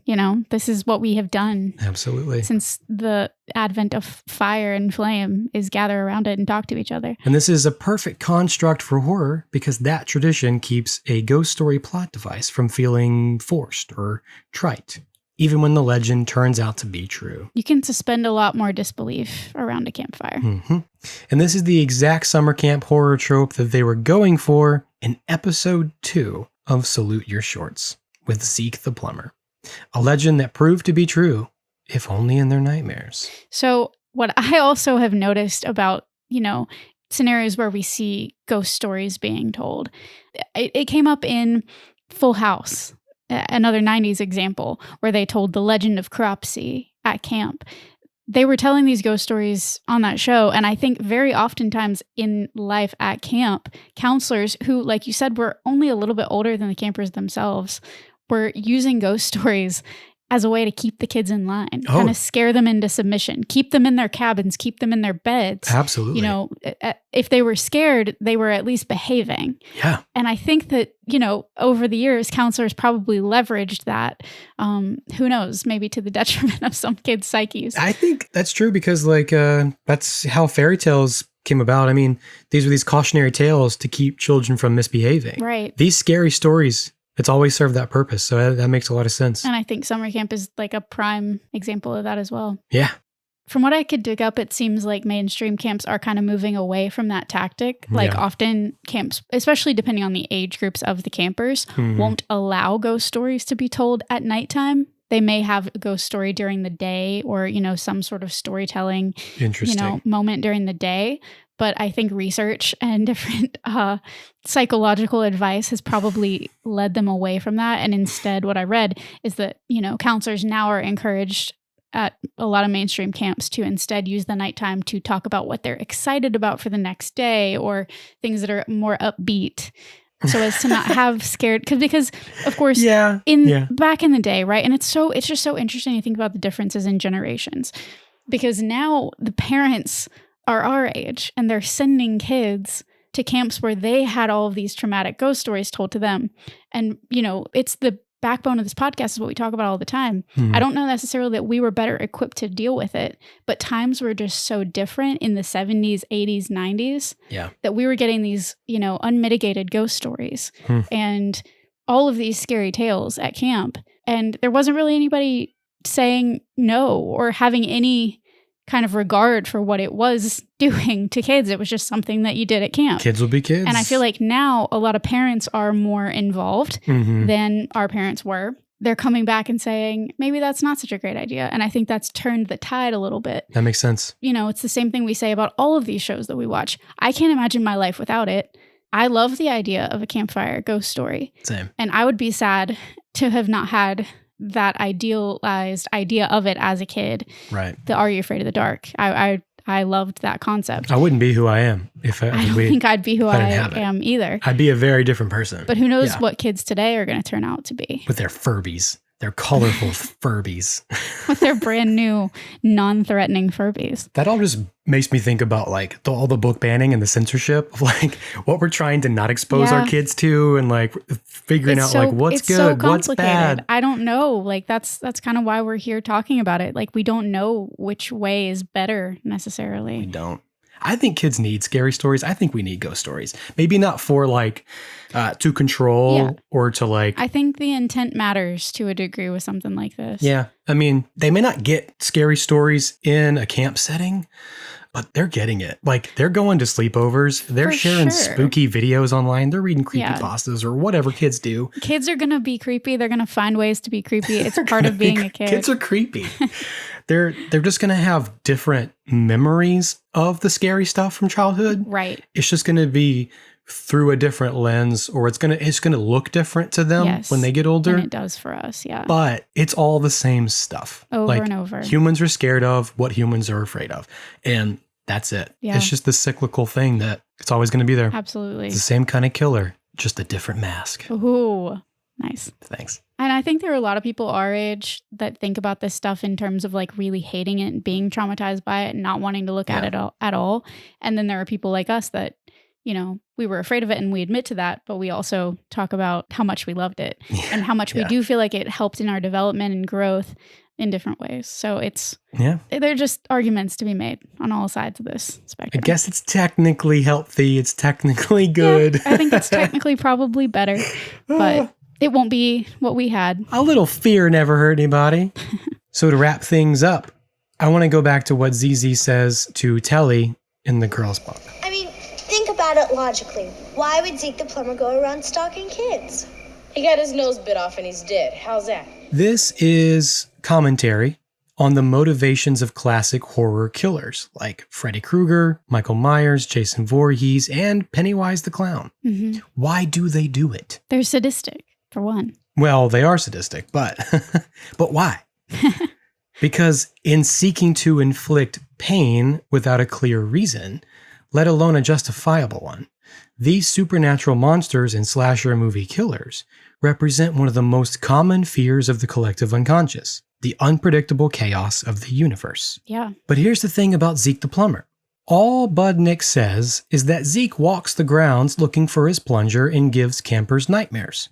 This is what we have done Absolutely. since the advent of fire and flame is gather around it and talk to each other. And this is a perfect construct for horror because that tradition keeps a ghost story plot device from feeling forced or trite, even when the legend turns out to be true. You can suspend a lot more disbelief around a campfire. hmm And this is the exact summer camp horror trope that they were going for in episode 2 of Salute Your Shorts with Zeke the Plumber. A legend that proved to be true, if only in their nightmares. So what I also have noticed about, scenarios where we see ghost stories being told, it came up in Full House, another 90s example, where they told the legend of Cropsey at camp. They were telling these ghost stories on that show, and I think very oftentimes in life at camp, counselors who, like you said, were only a little bit older than the campers themselves, were using ghost stories as a way to keep the kids in line, kind of scare them into submission, keep them in their cabins, keep them in their beds. Absolutely. If they were scared, they were at least behaving. Yeah. And I think that, over the years, counselors probably leveraged that. Who knows, maybe to the detriment of some kids' psyches. I think that's true because that's how fairy tales came about. I mean, these were these cautionary tales to keep children from misbehaving. Right. These scary stories, it's always served that purpose. So that makes a lot of sense. And I think summer camp is like a prime example of that as well. Yeah. From what I could dig up, it seems like mainstream camps are kind of moving away from that tactic. Like often camps, especially depending on the age groups of the campers, won't allow ghost stories to be told at nighttime. They may have a ghost story during the day or, some sort of storytelling, Interesting. moment during the day. But I think research and different psychological advice has probably led them away from that. And instead, what I read is that, counselors now are encouraged at a lot of mainstream camps to instead use the nighttime to talk about what they're excited about for the next day or things that are more upbeat. So as to not have scared, because of course, back in the day, right? And it's just so interesting to think about the differences in generations, because now the parents are our age and they're sending kids to camps where they had all of these traumatic ghost stories told to them. And, it's the backbone of this podcast is what we talk about all the time. I don't know necessarily that we were better equipped to deal with it, but times were just so different in the 70s, 80s, 90s that we were getting these, unmitigated ghost stories and all of these scary tales at camp. And there wasn't really anybody saying no or having any kind of regard for what it was doing to kids. It was just something that you did at camp. Kids will be kids. And I feel like now a lot of parents are more involved than our parents were. They're coming back and saying, maybe that's not such a great idea. And I think that's turned the tide a little bit. That makes sense. It's the same thing we say about all of these shows that we watch. I can't imagine my life without it. I love the idea of a campfire ghost story. Same. And I would be sad to have not had that idealized idea of it as a kid. Right. The Are You Afraid of the Dark? I loved that concept. I wouldn't be who I am if I don't think I'd be who I am either. I'd be a very different person. But who knows what kids today are going to turn out to be. With their Furbies Their colorful Furbies. With their brand new non-threatening Furbies. That all just makes me think about like all the book banning and the censorship of like what we're trying to not expose our kids to, and like figuring out like what's good, what's bad. I don't know. Like that's kind of why we're here talking about it. Like we don't know which way is better necessarily. We don't. I think kids need scary stories. I think we need ghost stories. Maybe not for like to control or to like. I think the intent matters to a degree with something like this. Yeah. I mean, they may not get scary stories in a camp setting, but they're getting it. Like they're going to sleepovers. They're sharing spooky videos online. They're reading creepypastas or whatever kids do. Kids are going to be creepy. They're going to find ways to be creepy. It's part of being a kid. Kids are creepy. They're just going to have different memories of the scary stuff from childhood. Right. It's just going to be through a different lens, or it's going to look different to them when they get older. And it does for us, yeah. But it's all the same stuff. Over and over. Humans are scared of what humans are afraid of. And that's it. Yeah. It's just the cyclical thing that it's always going to be there. Absolutely. It's the same kind of killer, just a different mask. Ooh, nice. Thanks. And I think there are a lot of people our age that think about this stuff in terms of like really hating it and being traumatized by it and not wanting to look at it at all. And then there are people like us that, you know, we were afraid of it and we admit to that, but we also talk about how much we loved it and how much we do feel like it helped in our development and growth in different ways. So they're just arguments to be made on all sides of this spectrum. I guess it's technically healthy. It's technically good. Yeah, I think it's technically probably better, but it won't be what we had. A little fear never hurt anybody. So to wrap things up, I want to go back to what ZZ says to Telly in the girls' book. I mean, think about it logically. Why would Zeke the Plumber go around stalking kids? He got his nose bit off and he's dead. How's that? This is commentary on the motivations of classic horror killers like Freddy Krueger, Michael Myers, Jason Voorhees, and Pennywise the Clown. Mm-hmm. Why do they do it? They're sadistic, for one. Well, they are sadistic, but why? Because in seeking to inflict pain without a clear reason, let alone a justifiable one, these supernatural monsters and slasher movie killers represent one of the most common fears of the collective unconscious, the unpredictable chaos of the universe. Yeah. But here's the thing about Zeke the Plumber. All Budnick says is that Zeke walks the grounds looking for his plunger and gives campers nightmares.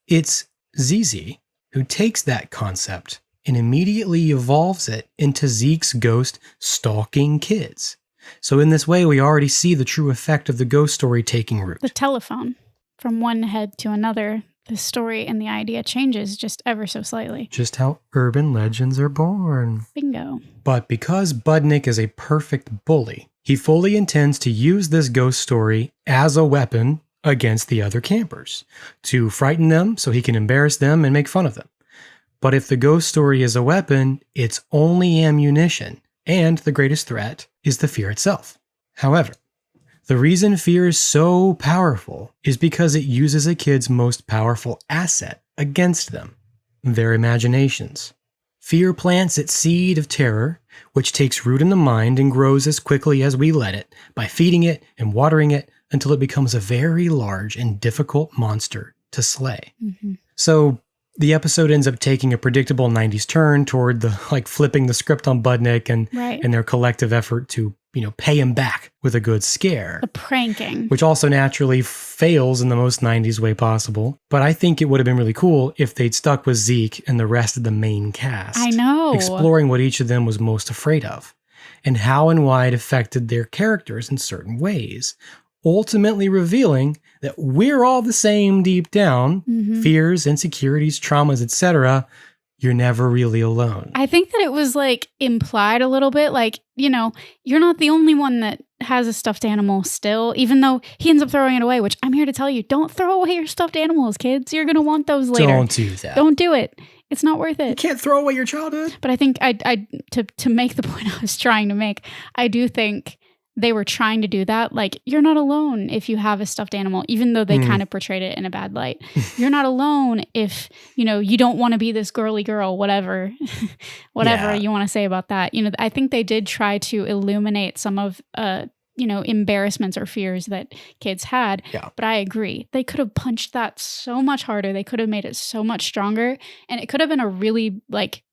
It's ZZ who takes that concept and immediately evolves it into Zeke's ghost stalking kids. So in this way, we already see the true effect of the ghost story taking root. The telephone. From one head to another, the story and the idea changes just ever so slightly. Just how urban legends are born. Bingo. But because Budnick is a perfect bully, he fully intends to use this ghost story as a weapon against the other campers, to frighten them so he can embarrass them and make fun of them. But if the ghost story is a weapon, it's only ammunition, and the greatest threat is the fear itself. However, the reason fear is so powerful is because it uses a kid's most powerful asset against them, their imaginations. Fear plants its seed of terror, which takes root in the mind and grows as quickly as we let it, by feeding it and watering it until it becomes a very large and difficult monster to slay. Mm-hmm. So the episode ends up taking a predictable 90s turn toward the flipping the script on Budnick and their collective effort to, pay him back with a good scare. The pranking. Which also naturally fails in the most 90s way possible. But I think it would have been really cool if they'd stuck with Zeke and the rest of the main cast. I know. Exploring what each of them was most afraid of and how and why it affected their characters in certain ways. Ultimately revealing that we're all the same deep down, fears, insecurities, traumas, etc. You're never really alone. I think that it was implied a little bit, you're not the only one that has a stuffed animal still, even though he ends up throwing it away, which I'm here to tell you, don't throw away your stuffed animals, kids. You're going to want those later. Don't do that. Don't do it. It's not worth it. You can't throw away your childhood. But I think to make the point I was trying to make, I do think they were trying to do that. You're not alone if you have a stuffed animal, even though they kind of portrayed it in a bad light. You're not alone if, you don't want to be this girly girl, whatever you want to say about that. I think they did try to illuminate some of embarrassments or fears that kids had. Yeah. But I agree. They could have punched that so much harder. They could have made it so much stronger. And it could have been a really like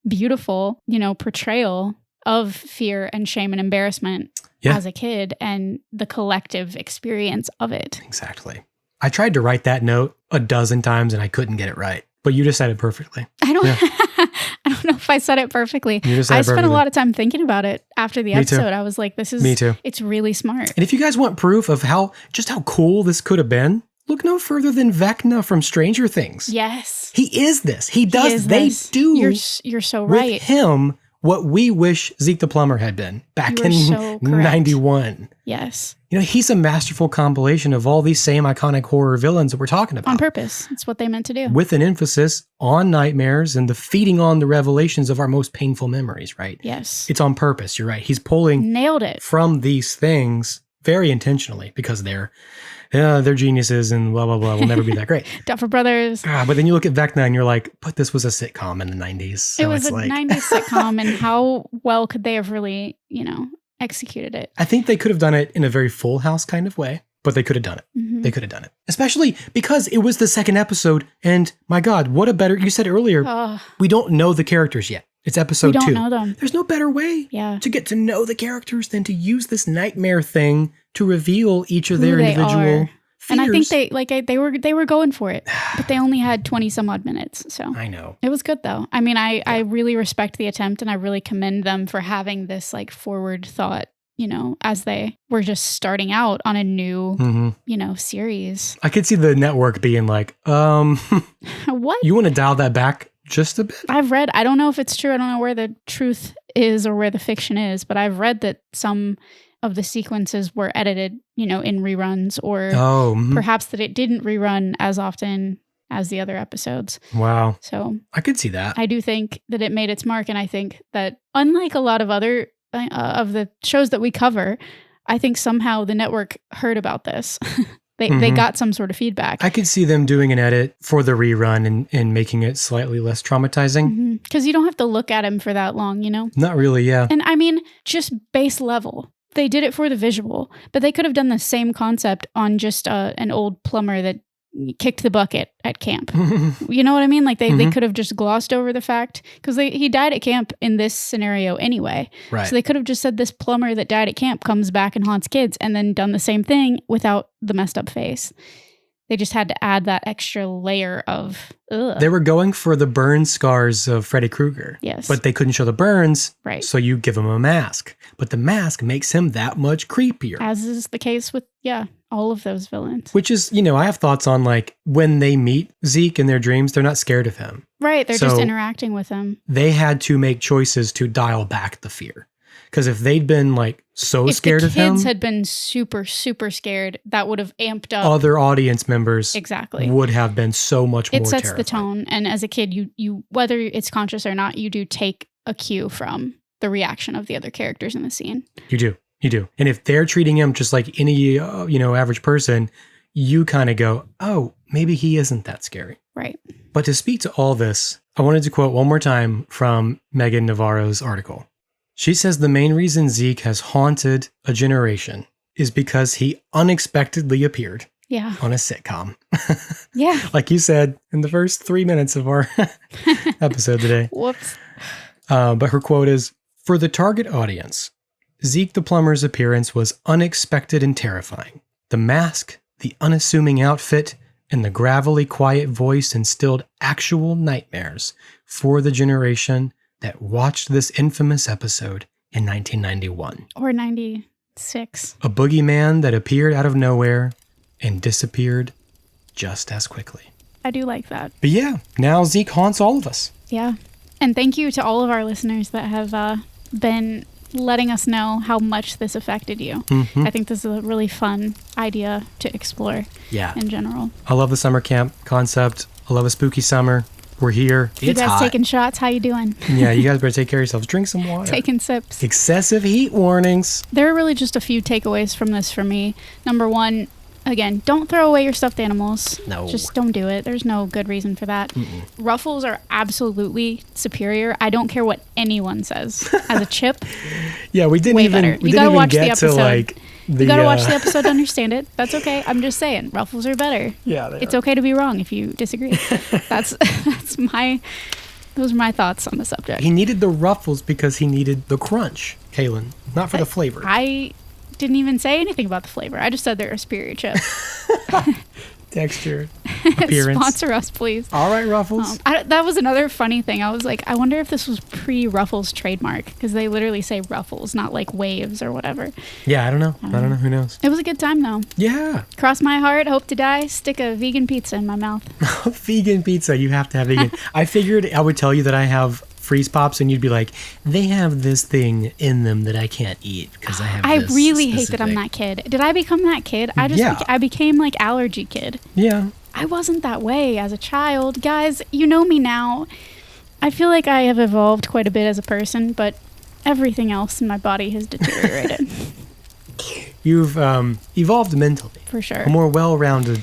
beautiful, portrayal of fear and shame and embarrassment as a kid and the collective experience of it. Exactly. I tried to write that note a dozen times and I couldn't get it right. But you just said it perfectly. I don't know if I said it perfectly. You just said I it spent perfectly. a lot of time thinking about it after the Me too. episode. I was like, this is Me too. It's really smart. And if you guys want proof of how cool this could have been, look no further than Vecna from Stranger Things. Yes. He is this. He does. is They this. do You're so right. with him what we wish Zeke the Plumber had been back You are in so correct. 91. Yes. He's a masterful compilation of all these same iconic horror villains that we're talking about. On purpose. It's what they meant to do. With an emphasis on nightmares and the feeding on the revelations of our most painful memories, right? Yes. It's on purpose. You're right. He's pulling Nailed it. from these things very intentionally because they're geniuses and blah, blah, blah. Will never be that great. Duffer Brothers. But then you look at Vecna and you're like, but this was a sitcom in the 90s. So It was it's a like, 90s sitcom, and how well could they have really, executed it? I think they could have done it in a very Full House kind of way, but they could have done it. Mhm. They could have done it. Especially because it was the second episode. And my God, what a better, you said earlier, we don't know the characters yet. It's episode We 2. don't know them. There's no better way Yeah. to get to know the characters than to use this nightmare thing to reveal each of Who their they individual are. fears. And I think they were going for it, but they only had 20 some odd minutes. So I know. it was good though. I mean, I really respect the attempt, and I really commend them for having this like forward thought, as they were just starting out on a new, series. I could see the network being like, What? you want to dial that back just a bit? I've read, I don't know if it's true. I don't know where the truth is or where the fiction is, but I've read that some of the sequences were edited, in reruns, or perhaps that it didn't rerun as often as the other episodes. Wow. So I could see that. I do think that it made its mark. And I think that unlike a lot of other of the shows that we cover, I think somehow the network heard about this. They got some sort of feedback. I could see them doing an edit for the rerun and making it slightly less traumatizing. Because you don't have to look at him for that long, Not really, yeah. And I mean, just base level. They did it for the visual, but they could have done the same concept on just an old plumber that kicked the bucket at camp. You know what I mean? Like they could have just glossed over the fact, because he died at camp in this scenario anyway. Right. So they could have just said this plumber that died at camp comes back and haunts kids, and then done the same thing without the messed up face. They just had to add that extra layer of ugh. They were going for the burn scars of Freddy Krueger. Yes. But they couldn't show the burns. Right. So you give him a mask. But the mask makes him that much creepier. As is the case with, all of those villains. Which is, I have thoughts on like when they meet Zeke in their dreams, they're not scared of him. Right. They're So just interacting with him. They had to make choices to dial back the fear. Because if they'd been like so scared of him, if the kids had been super, super scared, that would have amped up. other audience members Exactly. would have been so much more It sets terrified. the tone. And as a kid, you whether it's conscious or not, you do take a cue from the reaction of the other characters in the scene. You do. And if they're treating him just like any, average person, you kind of go, oh, maybe he isn't that scary. Right. But to speak to all this, I wanted to quote one more time from Megan Navarro's article. She says the main reason Zeke has haunted a generation is because he unexpectedly appeared Yeah. on a sitcom. Yeah. Like you said in the first 3 minutes of our episode today. Whoops. But her quote is, for the target audience, Zeke the Plumber's appearance was unexpected and terrifying. The mask, the unassuming outfit, and the gravelly quiet voice instilled actual nightmares for the generation that watched this infamous episode in 1991. Or 96. A boogeyman that appeared out of nowhere and disappeared just as quickly. I do like that. But yeah, now Zeke haunts all of us. Yeah. And thank you to all of our listeners that have been letting us know how much this affected you. I think this is a really fun idea to explore in general. I love the summer camp concept. I love a spooky summer. We're here. You guys taking shots? How you doing? Yeah, you guys better take care of yourselves. Drink some water. Taking sips. Excessive heat warnings. There are really just a few takeaways from this for me. Number one, Again, don't throw away your stuffed animals. No. Just don't do it. There's no good reason for that. Ruffles are absolutely superior. I don't care what anyone says. As a chip, Yeah, we didn't way even. better. We You didn't gotta even watch the get to episode. like the. You gotta watch the episode to understand it. That's okay. I'm just saying, Ruffles are better. Yeah, they It's are. okay to be wrong if you disagree. Those are my thoughts on the subject. He needed the ruffles because he needed the crunch, Kalyn, not for the flavor. I didn't even say anything about the flavor. I just said they're a superior chip. Texture, appearance. Sponsor us, please. All right, Ruffles. That was another funny thing. I was like, I wonder if this was pre-Ruffles trademark, because they literally say Ruffles, not like waves or whatever. Yeah, I don't know. Who knows? It was a good time, though. Yeah. Cross my heart, hope to die, stick a vegan pizza in my mouth. Vegan pizza. You have to have vegan. I figured I would tell you that I have freeze pops, and you'd be like, they have this thing in them that I can't eat because I have. I this really hate that I'm specific-" that kid. Did I become that kid? I became like allergy kid. Yeah. I wasn't that way as a child. Guys, you know me now. I feel like I have evolved quite a bit as a person, but everything else in my body has deteriorated. You've evolved mentally. For sure. A more well-rounded,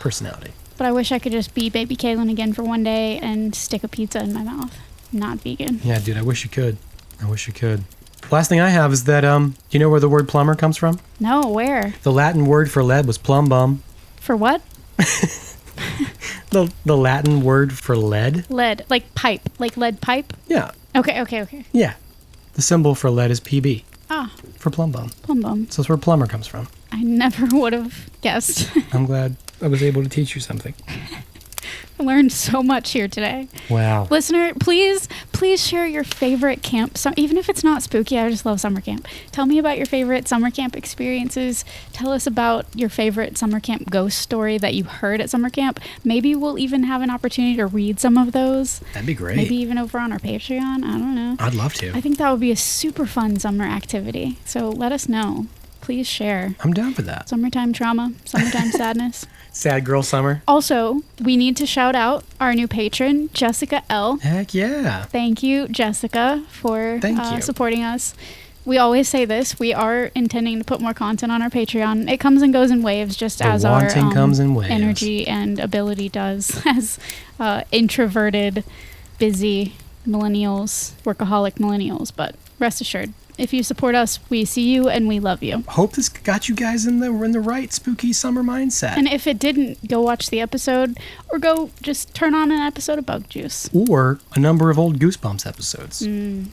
personality. But I wish I could just be baby Kalyn again for one day and stick a pizza in my mouth. Not vegan. Yeah, dude, I wish you could. Last thing I have is that, do you know where the word plumber comes from? No, where? The Latin word for lead was plumb bum. For what? The Latin word for lead? Lead. Like pipe. Like lead pipe? Yeah. Okay. Yeah. The symbol for lead is PB. Ah, For plumb bum. plum bum. So that's where plumber comes from. I never would have guessed. I'm glad I was able to teach you something. I learned so much here today. Wow. Listener, please share your favorite camp. Even if it's not spooky, I just love summer camp. Tell me about your favorite summer camp experiences. Tell us about your favorite summer camp ghost story that you heard at summer camp. Maybe we'll even have an opportunity to read some of those. That'd be great. Maybe even over on our Patreon. I don't know. I'd love to. I think that would be a super fun summer activity. So let us know. Please share. I'm down for that. Summertime trauma, summertime sadness. Sad girl summer. Also, we need to shout out our new patron, Jessica L. Heck yeah. Thank you, Jessica, for Thank you. supporting us. We always say this. We are intending to put more content on our Patreon. It comes and goes in waves, just The as our wanting comes in waves. energy and ability does as introverted, busy millennials, workaholic millennials. But rest assured, if you support us, we see you and we love you. Hope this got you guys in the right spooky summer mindset. And if it didn't, go watch the episode or go just turn on an episode of Bug Juice. Or a number of old Goosebumps episodes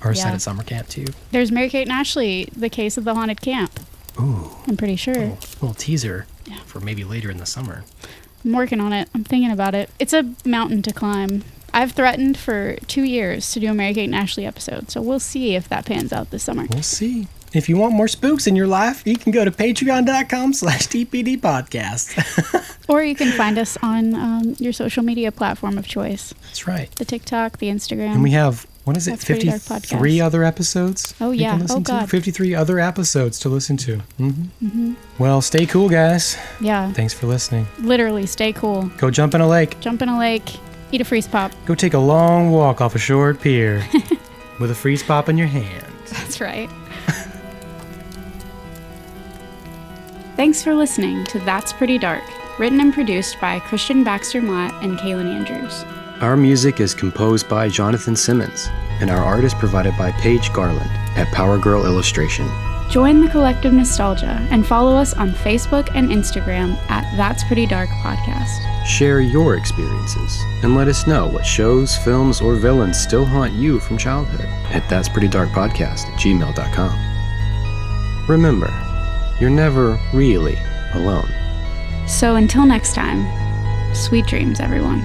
are set yeah. at summer camp too. There's Mary Kate and Ashley, The Case of the Haunted Camp. Ooh. I'm pretty sure. Little teaser Yeah. for maybe later in the summer. I'm working on it. I'm thinking about it. It's a mountain to climb. I've threatened for 2 years to do a Mary Kate and Ashley episode, so we'll see if that pans out this summer. We'll see. If you want more spooks in your life, you can go to patreon.com/TPD podcast. Or you can find us on your social media platform of choice. That's right. The TikTok, the Instagram. And we have, what is it, That's Pretty Dark 53 Podcast. other episodes? Oh, you yeah. can listen Oh, to? God. 53 other episodes to listen to. Well, stay cool, guys. Yeah. Thanks for listening. Literally, stay cool. Go jump in a lake. Jump in a lake. Eat a freeze pop. Go take a long walk off a short pier with a freeze pop in your hand. That's right. Thanks for listening to That's Pretty Dark, written and produced by Christian Baxter Mott and Kalyn Andrews. Our music is composed by Jonathan Simmons, and our art is provided by Paige Garland at Power Girl Illustration. Join the collective nostalgia and follow us on Facebook and Instagram at That's Pretty Dark Podcast. Share your experiences and let us know what shows, films, or villains still haunt you from childhood at that'sprettydarkpodcast@gmail.com. Remember, you're never really alone. So until next time, sweet dreams, everyone.